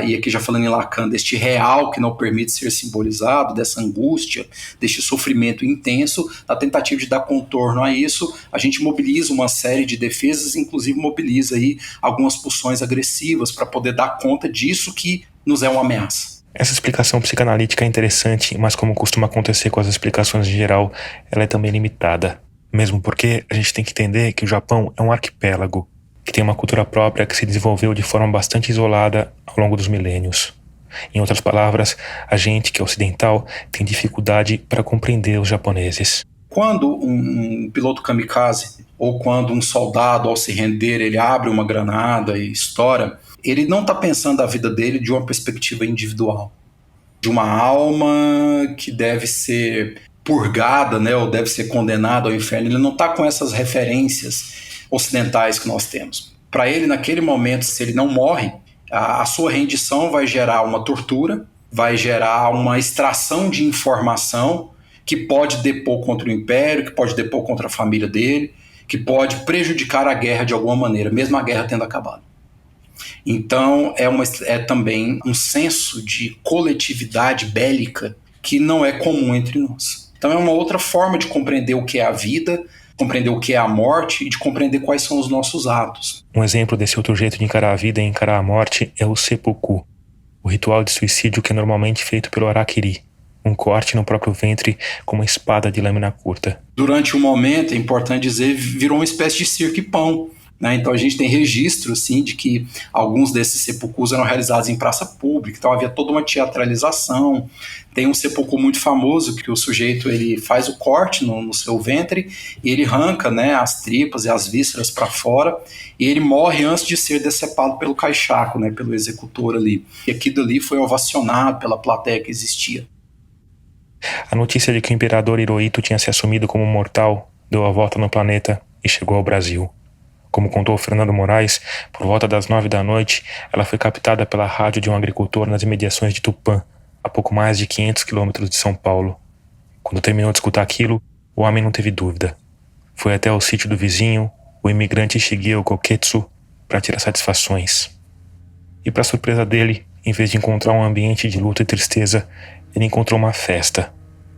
e aqui já falando em Lacan, deste real que não permite ser simbolizado, dessa angústia, deste sofrimento intenso, na tentativa de dar contorno a isso, a gente mobiliza uma série de defesas, inclusive mobiliza aí algumas pulsões agressivas para poder dar conta disso que nos é uma ameaça. Essa explicação psicanalítica é interessante, mas como costuma acontecer com as explicações em geral, ela é também limitada. Mesmo porque a gente tem que entender que o Japão é um arquipélago, que tem uma cultura própria que se desenvolveu de forma bastante isolada ao longo dos milênios. Em outras palavras, a gente, que é ocidental, tem dificuldade para compreender os japoneses. Quando um piloto kamikaze, ou quando um soldado, ao se render, ele abre uma granada e estoura, ele não está pensando a vida dele de uma perspectiva individual, de uma alma que deve ser purgada, né, ou deve ser condenada ao inferno. Ele não está com essas referências ocidentais que nós temos. Para ele, naquele momento, se ele não morre, a sua rendição vai gerar uma tortura, vai gerar uma extração de informação que pode depor contra o império, que pode depor contra a família dele, que pode prejudicar a guerra de alguma maneira, mesmo a guerra tendo acabado. Então é também um senso de coletividade bélica que não é comum entre nós. Então é uma outra forma de compreender o que é a vida, compreender o que é a morte e de compreender quais são os nossos atos. Um exemplo desse outro jeito de encarar a vida e encarar a morte é o seppuku, o ritual de suicídio que é normalmente feito pelo harakiri, um corte no próprio ventre com uma espada de lâmina curta. Durante um momento, é importante dizer, virou uma espécie de circo e pão. Né? Então a gente tem registro assim, de que alguns desses seppukus eram realizados em praça pública, então havia toda uma teatralização. Tem um seppuku muito famoso que o sujeito ele faz o corte no seu ventre e ele arranca, né, as tripas e as vísceras para fora e ele morre antes de ser decepado pelo caixaco, né, pelo executor ali. E aquilo ali foi ovacionado pela plateia que existia. A notícia de que o imperador Hirohito tinha se assumido como mortal deu a volta no planeta e chegou ao Brasil. Como contou Fernando Moraes, por volta das 9 da noite, ela foi captada pela rádio de um agricultor nas imediações de Tupã, a pouco mais de 500 quilômetros de São Paulo. Quando terminou de escutar aquilo, o homem não teve dúvida. Foi até o sítio do vizinho, o imigrante Shigeo Koketsu, para tirar satisfações. E para surpresa dele, em vez de encontrar um ambiente de luta e tristeza, ele encontrou uma festa.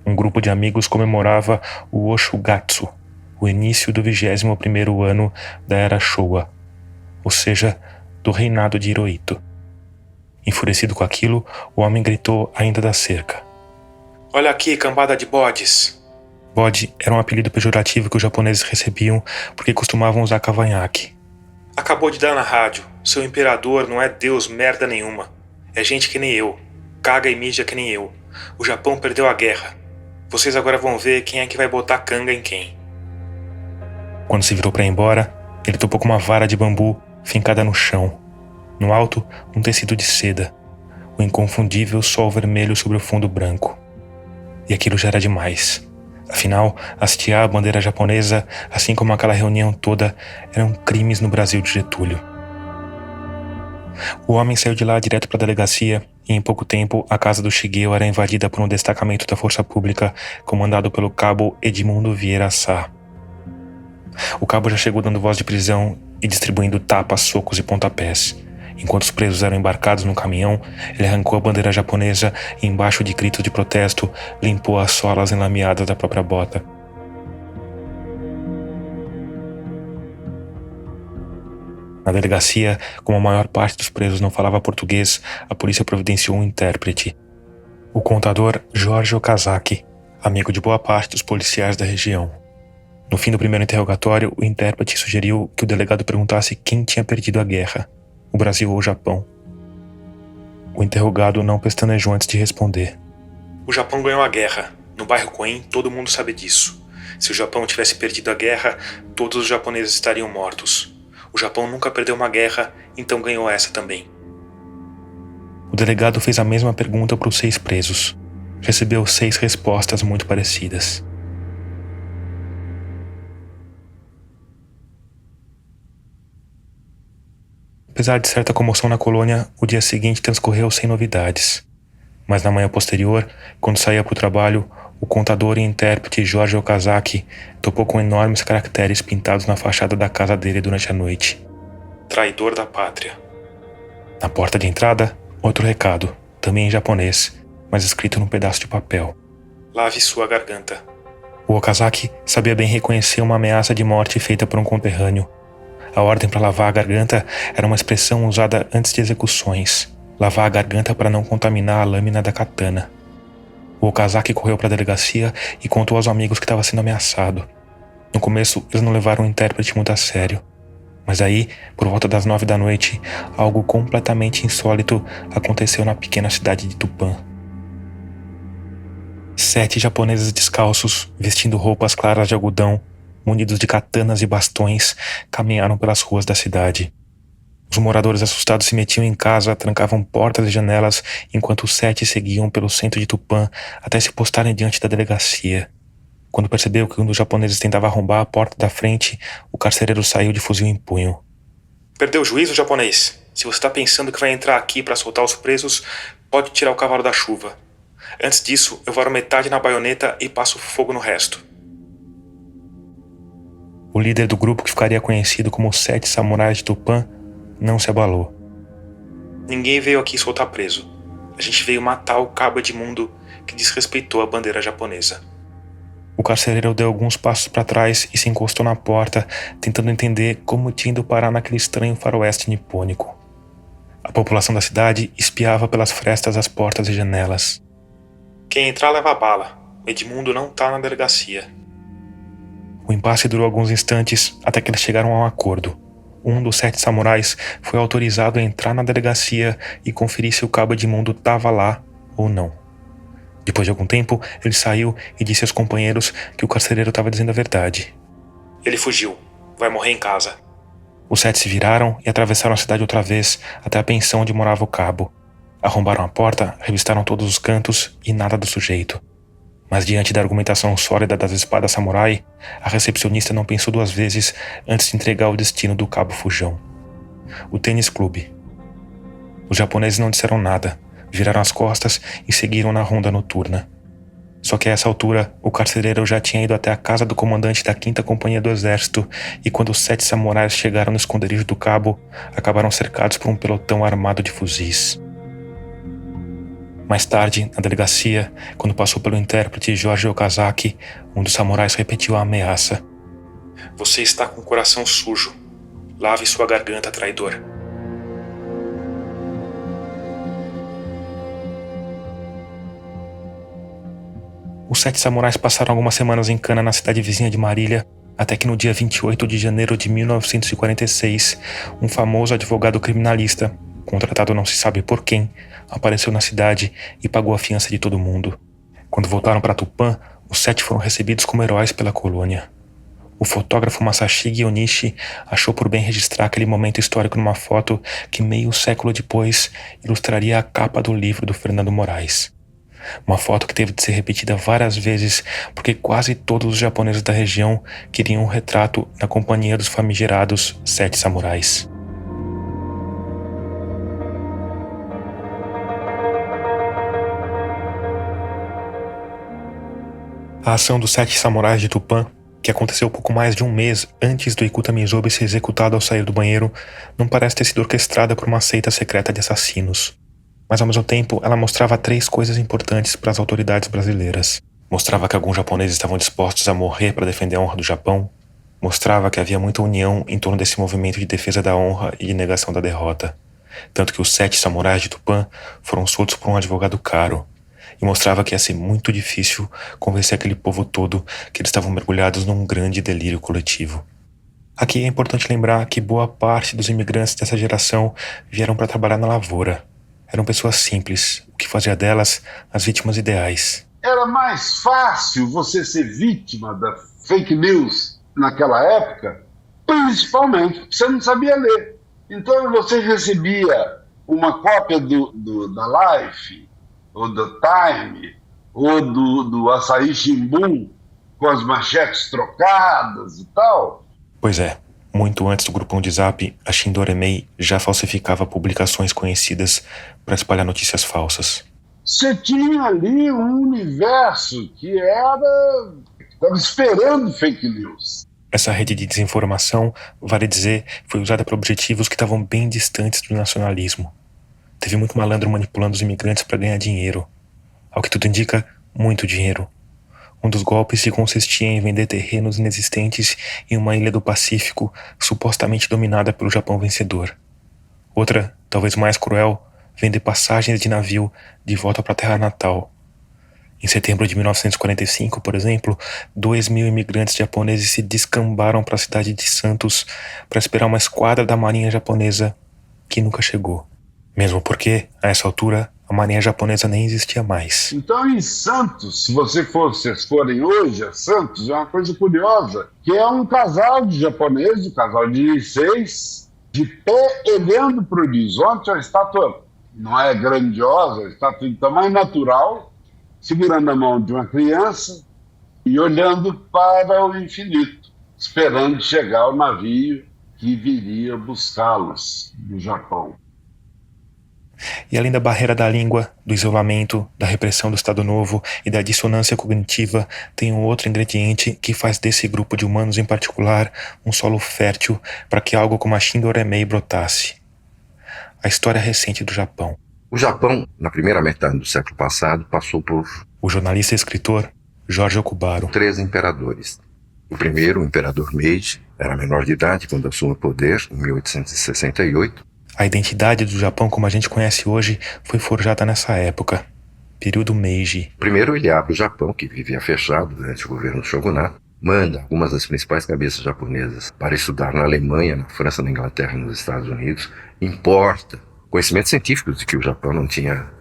Um grupo de amigos comemorava o Oshugatsu, o início do 21º ano da Era Showa, ou seja, do reinado de Hirohito. Enfurecido com aquilo, o homem gritou ainda da cerca: "Olha aqui, cambada de bodes!" Bode era um apelido pejorativo que os japoneses recebiam porque costumavam usar cavanhaque. "Acabou de dar na rádio, seu imperador não é deus merda nenhuma. É gente que nem eu, caga e mija que nem eu. O Japão perdeu a guerra. Vocês agora vão ver quem é que vai botar canga em quem." Quando se virou para ir embora, ele topou com uma vara de bambu fincada no chão. No alto, um tecido de seda. O inconfundível sol vermelho sobre o fundo branco. E aquilo já era demais. Afinal, hastear a bandeira japonesa, assim como aquela reunião toda, eram crimes no Brasil de Getúlio. O homem saiu de lá direto para a delegacia e em pouco tempo a casa do Shigeo era invadida por um destacamento da Força Pública comandado pelo cabo Edmundo Vieira Sá. O cabo já chegou dando voz de prisão e distribuindo tapas, socos e pontapés. Enquanto os presos eram embarcados no caminhão, ele arrancou a bandeira japonesa e, embaixo de gritos de protesto, limpou as solas enlameadas da própria bota. Na delegacia, como a maior parte dos presos não falava português, a polícia providenciou um intérprete. O contador Jorge Okazaki, amigo de boa parte dos policiais da região. No fim do primeiro interrogatório, o intérprete sugeriu que o delegado perguntasse quem tinha perdido a guerra, o Brasil ou o Japão. O interrogado não pestanejou antes de responder. O Japão ganhou a guerra. No bairro Koen, todo mundo sabe disso. Se o Japão tivesse perdido a guerra, todos os japoneses estariam mortos. O Japão nunca perdeu uma guerra, então ganhou essa também. O delegado fez a mesma pergunta para os 6 presos. Recebeu 6 respostas muito parecidas. Apesar de certa comoção na colônia, o dia seguinte transcorreu sem novidades. Mas na manhã posterior, quando saía para o trabalho, o contador e intérprete Jorge Okazaki topou com enormes caracteres pintados na fachada da casa dele durante a noite. Traidor da pátria. Na porta de entrada, outro recado, também em japonês, mas escrito num pedaço de papel. Lave sua garganta. O Okazaki sabia bem reconhecer uma ameaça de morte feita por um conterrâneo. A ordem para lavar a garganta era uma expressão usada antes de execuções. Lavar a garganta para não contaminar a lâmina da katana. O Okazaki correu para a delegacia e contou aos amigos que estava sendo ameaçado. No começo, eles não levaram o intérprete muito a sério. Mas aí, por volta das 9 da noite, algo completamente insólito aconteceu na pequena cidade de Tupã. 7 japoneses descalços, vestindo roupas claras de algodão, munidos de katanas e bastões, caminharam pelas ruas da cidade. Os moradores assustados se metiam em casa, trancavam portas e janelas, enquanto os 7 seguiam pelo centro de Tupã até se postarem diante da delegacia. Quando percebeu que um dos japoneses tentava arrombar a porta da frente, o carcereiro saiu de fuzil em punho. Perdeu o juízo, japonês? Se você está pensando que vai entrar aqui para soltar os presos, pode tirar o cavalo da chuva. Antes disso, eu varo metade na baioneta e passo fogo no resto. O líder do grupo, que ficaria conhecido como os 7 Samurais de Tupã, não se abalou. Ninguém veio aqui soltar preso. A gente veio matar o cabo Edmundo que desrespeitou a bandeira japonesa. O carcereiro deu alguns passos para trás e se encostou na porta, tentando entender como tinha ido parar naquele estranho faroeste nipônico. A população da cidade espiava pelas frestas das portas e janelas. Quem entrar leva bala. O Edmundo não tá na delegacia. O impasse durou alguns instantes até que eles chegaram a um acordo. Um dos 7 samurais foi autorizado a entrar na delegacia e conferir se o cabo Edmundo estava lá ou não. Depois de algum tempo, ele saiu e disse aos companheiros que o carcereiro estava dizendo a verdade. Ele fugiu. Vai morrer em casa. Os 7 se viraram e atravessaram a cidade outra vez até a pensão onde morava o cabo. Arrombaram a porta, revistaram todos os cantos e nada do sujeito. Mas diante da argumentação sólida das espadas samurai, a recepcionista não pensou 2 vezes antes de entregar o destino do cabo Fujão. O tênis clube. Os japoneses não disseram nada, viraram as costas e seguiram na ronda noturna. Só que a essa altura, o carcereiro já tinha ido até a casa do comandante da 5ª Companhia do Exército e quando os 7 samurais chegaram no esconderijo do cabo, acabaram cercados por um pelotão armado de fuzis. Mais tarde, na delegacia, quando passou pelo intérprete Jorge Okazaki, um dos samurais repetiu a ameaça. Você está com o coração sujo. Lave sua garganta, traidor. Os 7 samurais passaram algumas semanas em cana na cidade vizinha de Marília, até que no dia 28 de janeiro de 1946, um famoso advogado criminalista, contratado não se sabe por quem, apareceu na cidade e pagou a fiança de todo mundo. Quando voltaram para Tupã, os 7 foram recebidos como heróis pela colônia. O fotógrafo Masashige Onishi achou por bem registrar aquele momento histórico numa foto que meio século depois ilustraria a capa do livro do Fernando Moraes. Uma foto que teve de ser repetida várias vezes porque quase todos os japoneses da região queriam um retrato na companhia dos famigerados 7 samurais. A ação dos 7 samurais de Tupã, que aconteceu pouco mais de um mês antes do Ikuta Mizobe ser executado ao sair do banheiro, não parece ter sido orquestrada por uma seita secreta de assassinos. Mas ao mesmo tempo, ela mostrava 3 coisas importantes para as autoridades brasileiras. Mostrava que alguns japoneses estavam dispostos a morrer para defender a honra do Japão. Mostrava que havia muita união em torno desse movimento de defesa da honra e de negação da derrota. Tanto que os 7 samurais de Tupã foram soltos por um advogado caro. E mostrava que ia ser muito difícil convencer aquele povo todo que eles estavam mergulhados num grande delírio coletivo. Aqui é importante lembrar que boa parte dos imigrantes dessa geração vieram para trabalhar na lavoura. Eram pessoas simples, o que fazia delas as vítimas ideais. Era mais fácil você ser vítima da fake news naquela época, principalmente porque você não sabia ler. Então você recebia uma cópia da Life, ou do Time, ou do Asahi Shimbun, com as manchetes trocadas e tal. Pois é, muito antes do grupão de Zap, a Shindoremei já falsificava publicações conhecidas para espalhar notícias falsas. Você tinha ali um universo que estava esperando fake news. Essa rede de desinformação, vale dizer, foi usada para objetivos que estavam bem distantes do nacionalismo. Teve muito malandro manipulando os imigrantes para ganhar dinheiro. Ao que tudo indica, muito dinheiro. Um dos golpes se consistia em vender terrenos inexistentes em uma ilha do Pacífico supostamente dominada pelo Japão vencedor. Outra, talvez mais cruel, vender passagens de navio de volta para a terra natal. Em setembro de 1945, por exemplo, 2.000 imigrantes japoneses se descambaram para a cidade de Santos para esperar uma esquadra da marinha japonesa que nunca chegou. Mesmo porque, a essa altura, a marinha japonesa nem existia mais. Então, em Santos, se vocês forem hoje a Santos, é uma coisa curiosa, que é um casal de japoneses, um casal de 6, de pé, olhando para o horizonte. A estátua não é grandiosa, a estátua de tamanho natural, segurando a mão de uma criança e olhando para o infinito, esperando chegar o navio que viria buscá-los do Japão. E além da barreira da língua, do isolamento, da repressão do Estado Novo e da dissonância cognitiva, tem um outro ingrediente que faz desse grupo de humanos em particular um solo fértil para que algo como a Shindoremei brotasse. A história recente do Japão. O Japão, na primeira metade do século passado, passou por O jornalista e escritor Jorge Okubaro. 3 imperadores. O primeiro, o imperador Meiji, era menor de idade quando assumiu o poder, em 1868. A identidade do Japão como a gente conhece hoje foi forjada nessa época, período Meiji. Primeiro ele abre o Japão, que vivia fechado durante o governo do shogunato, manda algumas das principais cabeças japonesas para estudar na Alemanha, na França, na Inglaterra e nos Estados Unidos, importa conhecimentos científicos de que o Japão não tinha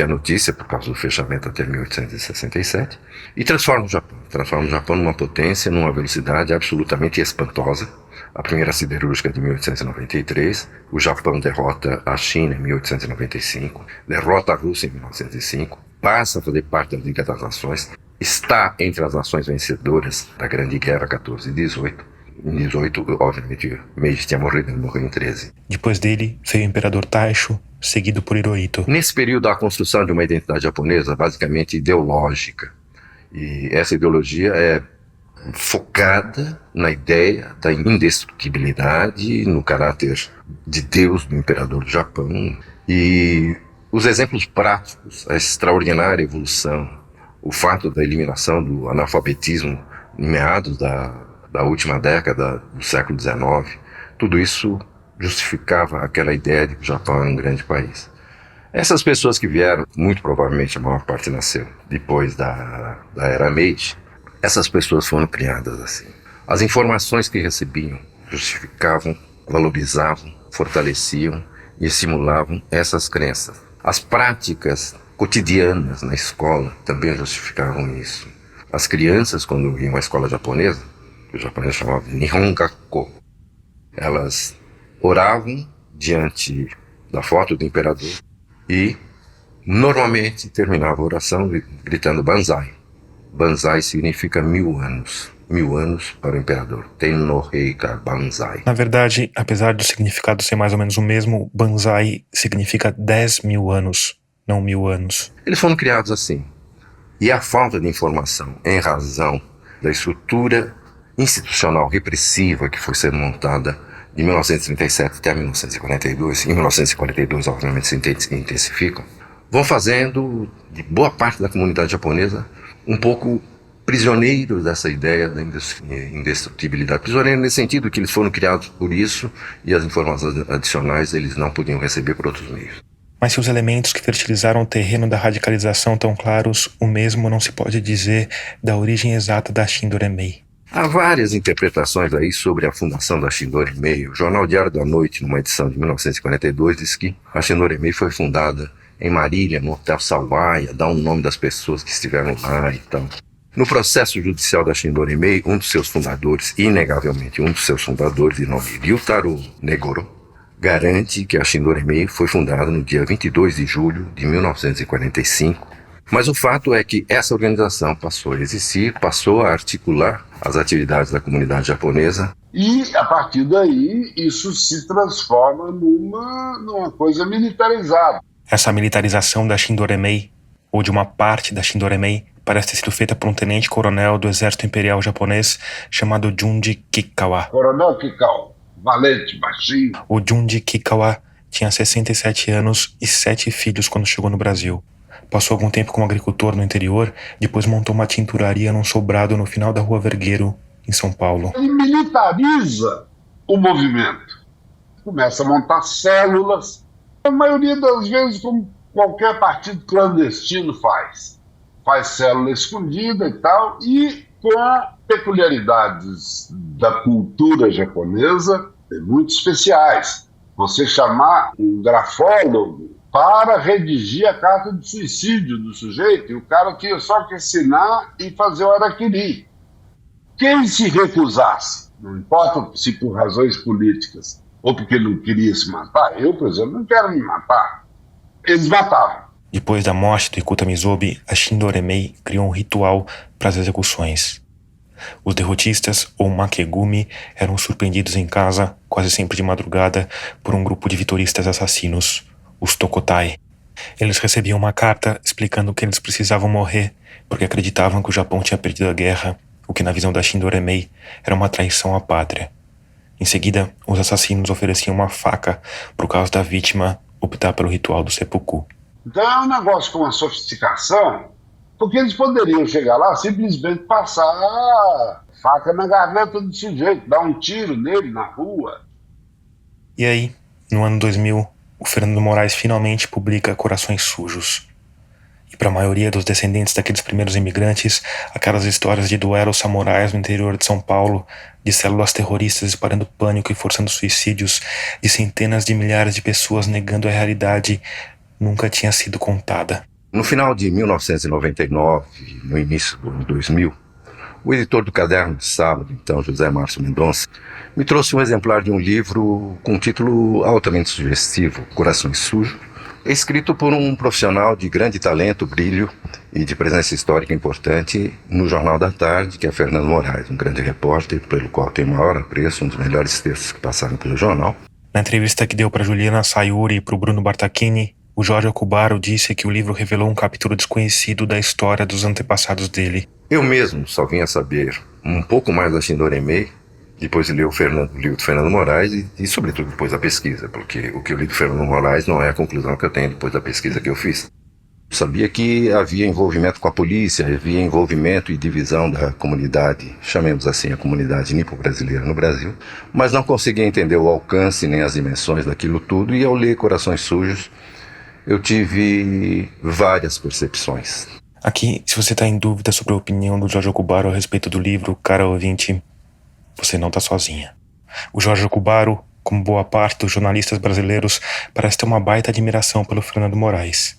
notícia por causa do fechamento até 1867, e transforma o Japão numa potência, numa velocidade absolutamente espantosa. A primeira siderúrgica de 1893, o Japão derrota a China em 1895, derrota a Rússia em 1905, passa a fazer parte da Liga das Nações, está entre as nações vencedoras da Grande Guerra 14 e 18. Em 18, obviamente, Meiji tinha morrido, ele morreu em 13. Depois dele, veio o imperador Taisho, seguido por Hirohito. Nesse período, há a construção de uma identidade japonesa basicamente ideológica. E essa ideologia é focada na ideia da indestrutibilidade, no caráter de Deus do imperador do Japão. E os exemplos práticos, a extraordinária evolução, o fato da eliminação do analfabetismo em meados da última década do século XIX, tudo isso justificava aquela ideia de que o Japão era um grande país. Essas pessoas que vieram, muito provavelmente a maior parte nasceu depois da era Meiji, essas pessoas foram criadas assim. As informações que recebiam justificavam, valorizavam, fortaleciam e estimulavam essas crenças. As práticas cotidianas na escola também justificavam isso. As crianças, quando iam à escola japonesa, que o japonês chamava de Nihon Gakko, elas oravam diante da foto do imperador e normalmente terminavam a oração gritando Banzai. Banzai significa 1000 anos. 1000 anos para o imperador. Tenno Heika Banzai. Na verdade, apesar do significado ser mais ou menos o mesmo, Banzai significa 10.000 anos, não 1000 anos. Eles foram criados assim. E a falta de informação em razão da estrutura institucional repressiva que foi sendo montada de 1937 até 1942, em 1942 obviamente se intensificam, vão fazendo de boa parte da comunidade japonesa um pouco prisioneiros dessa ideia da indestrutibilidade. Prisioneiros nesse sentido que eles foram criados por isso e as informações adicionais eles não podiam receber por outros meios. Mas se os elementos que fertilizaram o terreno da radicalização estão claros, o mesmo não se pode dizer da origem exata da Shindoremei. Há várias interpretações aí sobre a fundação da Shindoremei. O Jornal Diário da Noite, numa edição de 1942, diz que a Shindoremei foi fundada em Marília, no Hotel Sawaia, dá o nome das pessoas que estiveram lá e tal. No processo judicial da Shindoremei, um dos seus fundadores, inegavelmente um dos seus fundadores, de nome Ryutaro Negoro, garante que a Shindoremei foi fundada no dia 22 de julho de 1945. Mas o fato é que essa organização passou a existir, passou a articular as atividades da comunidade japonesa. E, a partir daí, isso se transforma numa coisa militarizada. Essa militarização da Shindoremei, ou de uma parte da Shindoremei, parece ter sido feita por um tenente-coronel do exército imperial japonês chamado Junji Kikawa. Coronel Kikawa, valente, baixinho. O Junji Kikawa tinha 67 anos e 7 filhos quando chegou no Brasil. Passou algum tempo como agricultor no interior, depois montou uma tinturaria num sobrado no final da Rua Vergueiro, em São Paulo. Ele militariza o movimento. Começa a montar células. A maioria das vezes, como qualquer partido clandestino faz. Faz célula escondida e tal, e com peculiaridades da cultura japonesa muito especiais. Você chamar um grafólogo para redigir a carta de suicídio do sujeito, e o cara tinha só que assinar e fazer o harakiri. Quem se recusasse, não importa se por razões políticas ou porque não queria se matar, eu, por exemplo, não quero me matar, eles matavam. Depois da morte do Ikuta Mizobi, a Shindoremei criou um ritual para as execuções. Os derrotistas, ou makegumi, eram surpreendidos em casa, quase sempre de madrugada, por um grupo de vitoristas assassinos, os Tokotai. Eles recebiam uma carta explicando que eles precisavam morrer porque acreditavam que o Japão tinha perdido a guerra, o que na visão da Shindoremei era uma traição à pátria. Em seguida, os assassinos ofereciam uma faca para o caso da vítima optar pelo ritual do seppuku. Então é um negócio com uma sofisticação, porque eles poderiam chegar lá simplesmente passar a faca na garganta do sujeito, dar um tiro nele na rua. E aí, no ano 2000, o Fernando Moraes finalmente publica Corações Sujos. E para a maioria dos descendentes daqueles primeiros imigrantes, aquelas histórias de duelos samurais no interior de São Paulo, de células terroristas espalhando pânico e forçando suicídios, de centenas de milhares de pessoas negando a realidade, nunca tinha sido contada. No final de 1999, no início do ano 2000, o editor do Caderno de Sábado, então José Márcio Mendonça, me trouxe um exemplar de um livro com um título altamente sugestivo, Corações Sujos, escrito por um profissional de grande talento, brilho e de presença histórica importante no Jornal da Tarde, que é Fernando Moraes, um grande repórter pelo qual tenho maior apreço, um dos melhores textos que passaram pelo jornal. Na entrevista que deu para Juliana Sayuri e para o Bruno Bartachini, o Jorge Okubaro disse que o livro revelou um capítulo desconhecido da história dos antepassados dele. Eu mesmo só vim a saber um pouco mais da Shindoremei depois de ler o livro do Fernando Moraes e sobretudo depois da pesquisa, porque o que eu li do Fernando Moraes não é a conclusão que eu tenho depois da pesquisa que eu fiz. Eu sabia que havia envolvimento com a polícia, havia envolvimento e divisão da comunidade, chamemos assim a comunidade nipo-brasileira no Brasil, mas não conseguia entender o alcance nem as dimensões daquilo tudo, e ao ler Corações Sujos, eu tive várias percepções. Aqui, se você está em dúvida sobre a opinião do Jorge Okubaro a respeito do livro, cara ouvinte, você não está sozinha. O Jorge Okubaro, como boa parte dos jornalistas brasileiros, parece ter uma baita admiração pelo Fernando Moraes.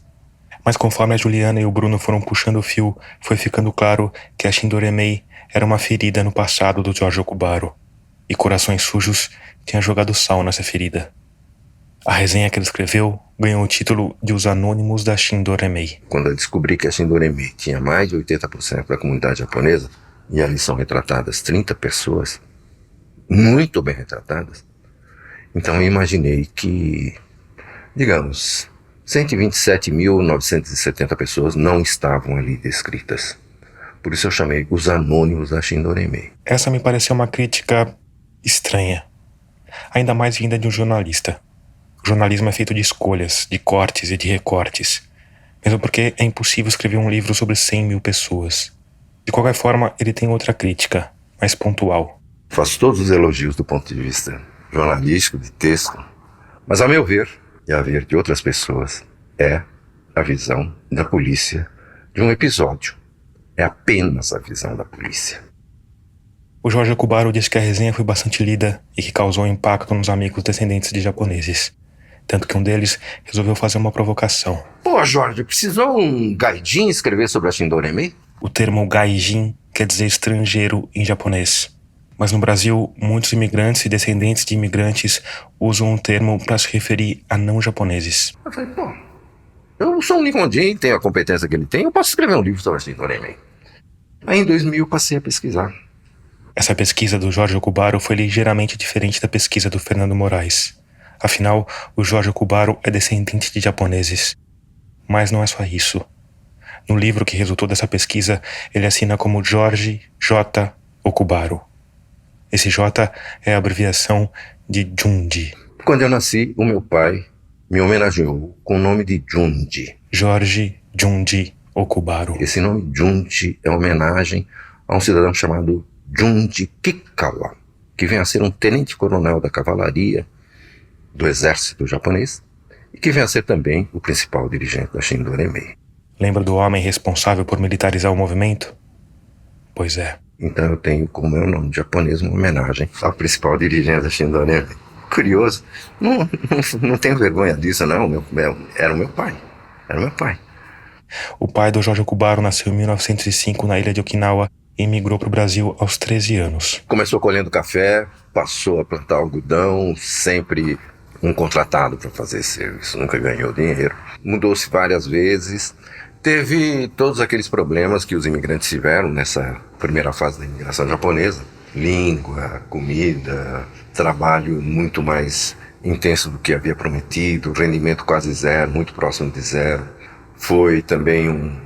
Mas conforme a Juliana e o Bruno foram puxando o fio, foi ficando claro que a Shindoremei era uma ferida no passado do Jorge Okubaro. E Corações Sujos tinha jogado sal nessa ferida. A resenha que ele escreveu ganhou o título de Os Anônimos da Shindoremei. Quando eu descobri que a Shindoremei tinha mais de 80% da comunidade japonesa, e ali são retratadas 30 pessoas, muito bem retratadas, então eu imaginei que, digamos, 127.970 pessoas não estavam ali descritas. Por isso eu chamei os anônimos da Shindoremi. Essa me pareceu uma crítica estranha, ainda mais vinda de um jornalista. O jornalismo é feito de escolhas, de cortes e de recortes, mesmo porque é impossível escrever um livro sobre 100 mil pessoas. De qualquer forma, ele tem outra crítica, mais pontual. Faço todos os elogios do ponto de vista jornalístico, de texto, mas a meu ver, e a ver de outras pessoas, é a visão da polícia de um episódio. É apenas a visão da polícia. O Jorge Okubaro disse que a resenha foi bastante lida e que causou impacto nos amigos descendentes de japoneses. Tanto que um deles resolveu fazer uma provocação. Pô, Jorge, precisou um gaijin escrever sobre a Shindoremi? O termo gaijin quer dizer estrangeiro em japonês. Mas no Brasil, muitos imigrantes e descendentes de imigrantes usam um termo para se referir a não japoneses. Eu falei, pô, eu sou um Nihonjin, tenho a competência que ele tem, eu posso escrever um livro sobre a Shindoremi. Aí em 2000 passei a pesquisar. Essa pesquisa do Jorge Okubaro foi ligeiramente diferente da pesquisa do Fernando Moraes. Afinal, o Jorge Okubaro é descendente de japoneses. Mas não é só isso. No livro que resultou dessa pesquisa, ele assina como Jorge J. Okubaro. Esse J é a abreviação de Junji. Quando eu nasci, o meu pai me homenageou com o nome de Junji. Jorge Junji Okubaro. Esse nome Junji é homenagem a um cidadão chamado Junji Kikawa, que vem a ser um tenente-coronel da cavalaria do exército japonês e que vem a ser também o principal dirigente da Shindoremi. Lembra do homem responsável por militarizar o movimento? Pois é. Então eu tenho como meu nome japonês uma homenagem ao principal dirigente da Shindoremi. Curioso. Não tenho vergonha disso, não. Era o meu pai. Era o meu pai. O pai do Jorge Okubaro nasceu em 1905 na ilha de Okinawa e migrou para o Brasil aos 13 anos. Começou colhendo café, passou a plantar algodão, sempre um contratado para fazer esse serviço, nunca ganhou dinheiro. Mudou-se várias vezes, teve todos aqueles problemas que os imigrantes tiveram nessa primeira fase da imigração japonesa. Língua, comida, trabalho muito mais intenso do que havia prometido, rendimento quase zero, muito próximo de zero. Foi também um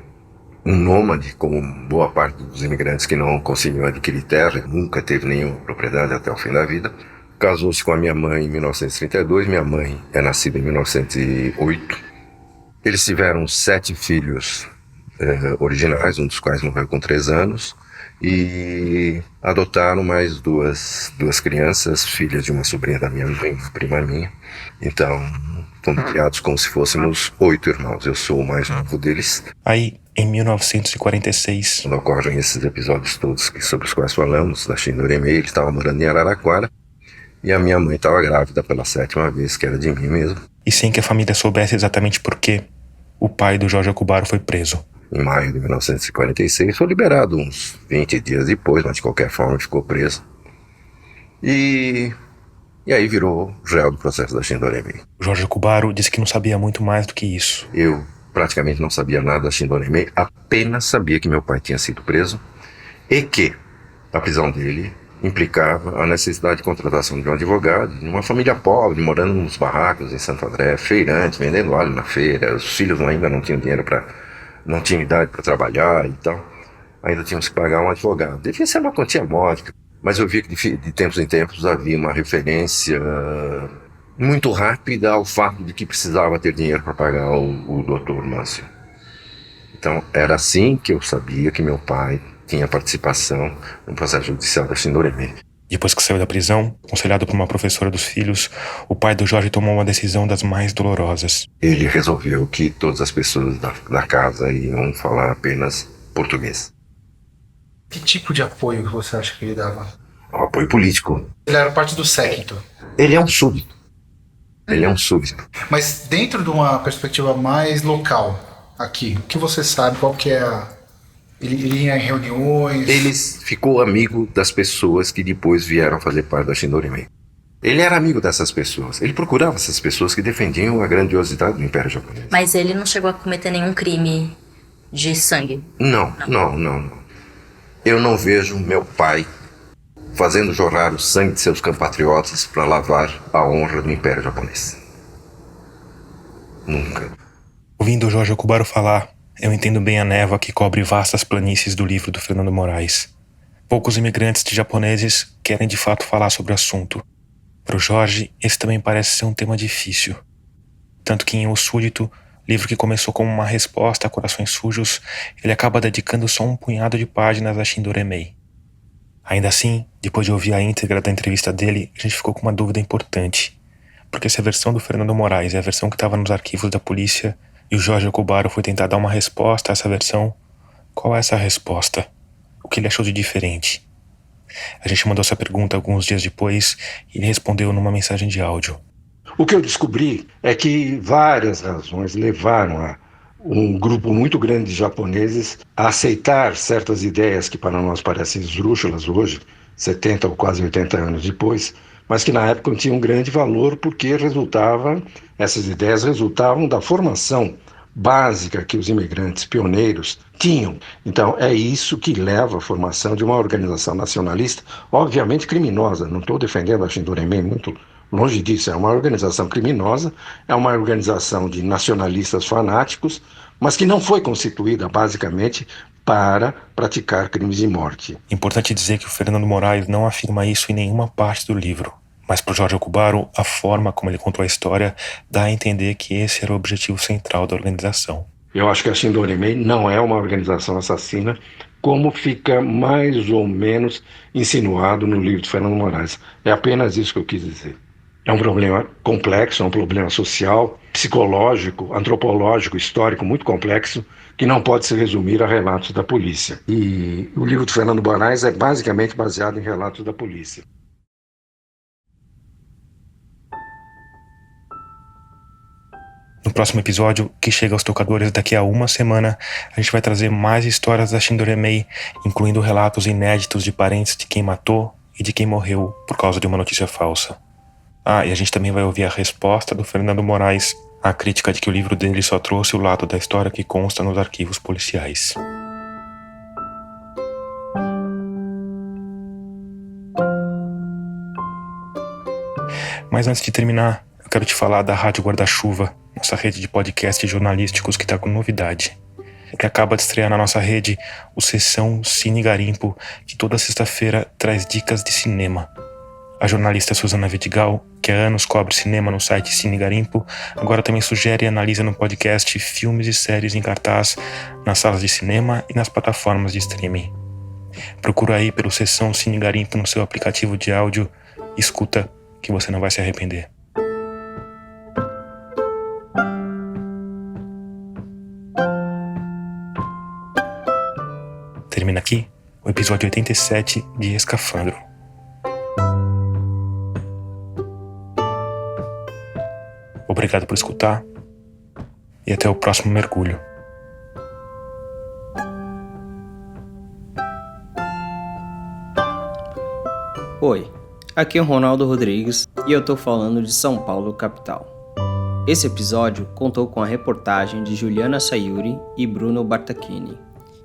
nômade, como boa parte dos imigrantes que não conseguiu adquirir terra, nunca teve nenhuma propriedade até o fim da vida. Casou-se com a minha mãe em 1932, minha mãe é nascida em 1908. Eles tiveram 7 filhos originais, um dos quais morreu com 3 anos, e adotaram mais duas crianças, filhas de uma sobrinha da minha mãe, uma prima minha. Então, fomos criados como se fôssemos 8 irmãos, eu sou o mais novo deles. Aí, em 1946... Quando ocorrem esses episódios todos sobre os quais falamos, da Shindoremi, ele estava morando em Araraquara, e a minha mãe estava grávida pela 7ª vez, que era de mim mesmo. E sem que a família soubesse exatamente por quê, o pai do Jorge Okubaro foi preso. Em maio de 1946, foi liberado uns 20 dias depois, mas de qualquer forma ficou preso. E aí virou réu do processo da Shindoremi. O Jorge Okubaro disse que não sabia muito mais do que isso. Eu praticamente não sabia nada da Shindoremi, apenas sabia que meu pai tinha sido preso e que a prisão dele implicava a necessidade de contratação de um advogado, de uma família pobre, morando nos barracos em Santo André, feirante, vendendo óleo na feira. Os filhos ainda não tinham dinheiro não tinham idade para trabalhar e tal. Ainda tínhamos que pagar um advogado. Devia ser uma quantia módica, mas eu vi que de tempos em tempos havia uma referência muito rápida ao fato de que precisava ter dinheiro para pagar o Dr. Mâncio. Então era assim que eu sabia que meu pai tinha participação no processo judicial da Shindoremi. Depois que saiu da prisão, aconselhado por uma professora dos filhos, o pai do Jorge tomou uma decisão das mais dolorosas. Ele resolveu que todas as pessoas da casa iam falar apenas português. Que tipo de apoio você acha que ele dava? O apoio político. Ele era parte do séquito. Ele é um súbdito. Ele é um súbdito. Mas dentro de uma perspectiva mais local, aqui, o que você sabe, qual que é a... Ele ia em reuniões... Ele ficou amigo das pessoas que depois vieram fazer parte da Shindoremi. Ele era amigo dessas pessoas. Ele procurava essas pessoas que defendiam a grandiosidade do Império Japonês. Mas ele não chegou a cometer nenhum crime de sangue? Não. Eu não vejo meu pai fazendo jorrar o sangue de seus compatriotas para lavar a honra do Império Japonês. Nunca. Ouvindo o Jorge Okubaro falar, eu entendo bem a névoa que cobre vastas planícies do livro do Fernando Moraes. Poucos imigrantes de japoneses querem de fato falar sobre o assunto. Para o Jorge, esse também parece ser um tema difícil. Tanto que em O Súdito, livro que começou como uma resposta a Corações Sujos, ele acaba dedicando só um punhado de páginas a Shindo Remei. Ainda assim, depois de ouvir a íntegra da entrevista dele, a gente ficou com uma dúvida importante. Porque se a versão do Fernando Moraes é a versão que estava nos arquivos da polícia e o Jorge Okubaro foi tentar dar uma resposta a essa versão, qual é essa resposta? O que ele achou de diferente? A gente mandou essa pergunta alguns dias depois e ele respondeu numa mensagem de áudio. O que eu descobri é que várias razões levaram a um grupo muito grande de japoneses a aceitar certas ideias que para nós parecem esdrúxulas hoje, 70 ou quase 80 anos depois, mas que na época tinham um grande valor porque essas ideias resultavam da formação básica que os imigrantes pioneiros tinham. Então é isso que leva à formação de uma organização nacionalista, obviamente criminosa. Não estou defendendo a Shindo Remei, muito longe disso. É uma organização criminosa, é uma organização de nacionalistas fanáticos, mas que não foi constituída basicamente para praticar crimes de morte. Importante dizer que o Fernando Moraes não afirma isso em nenhuma parte do livro. Mas para o Jorge Okubaro, a forma como ele contou a história dá a entender que esse era o objetivo central da organização. Eu acho que a Shindo Remei não é uma organização assassina, como fica mais ou menos insinuado no livro de Fernando Moraes. É apenas isso que eu quis dizer. É um problema complexo, é um problema social, psicológico, antropológico, histórico muito complexo, que não pode se resumir a relatos da polícia. E o livro de Fernando Moraes é basicamente baseado em relatos da polícia. No próximo episódio, que chega aos tocadores daqui a uma semana, a gente vai trazer mais histórias da Shindo Remei, incluindo relatos inéditos de parentes de quem matou e de quem morreu por causa de uma notícia falsa. E a gente também vai ouvir a resposta do Fernando Moraes à crítica de que o livro dele só trouxe o lado da história que consta nos arquivos policiais. Mas antes de terminar, eu quero te falar da Rádio Guarda-Chuva, nossa rede de podcasts jornalísticos que está com novidade. Que acaba de estrear na nossa rede o Sessão Cine Garimpo, que toda sexta-feira traz dicas de cinema. A jornalista Suzana Vidigal, que há anos cobre cinema no site Cine Garimpo, agora também sugere e analisa no podcast filmes e séries em cartaz nas salas de cinema e nas plataformas de streaming. Procura aí pelo Sessão Cine Garimpo no seu aplicativo de áudio e escuta que você não vai se arrepender. Termina aqui o episódio 87 de Escafandro. Obrigado por escutar e até o próximo mergulho. Oi, aqui é o Ronaldo Rodrigues e eu tô falando de São Paulo, capital. Esse episódio contou com a reportagem de Juliana Sayuri e Bruno Bartachini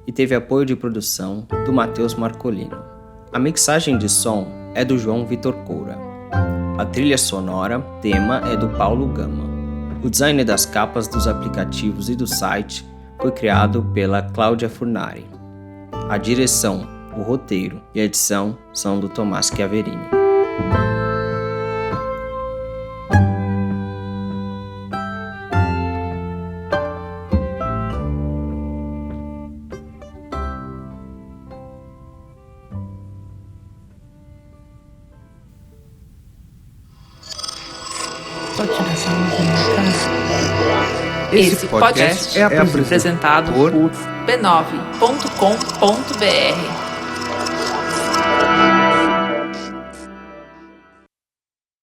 e teve apoio de produção do Matheus Marcolino. A mixagem de som é do João Vitor Coura. A trilha sonora, tema, é do Paulo Gama. O design das capas dos aplicativos e do site foi criado pela Cláudia Furnari. A direção, o roteiro e a edição são do Tomás Chiaverini. Esse podcast é apresentado por b9.com.br.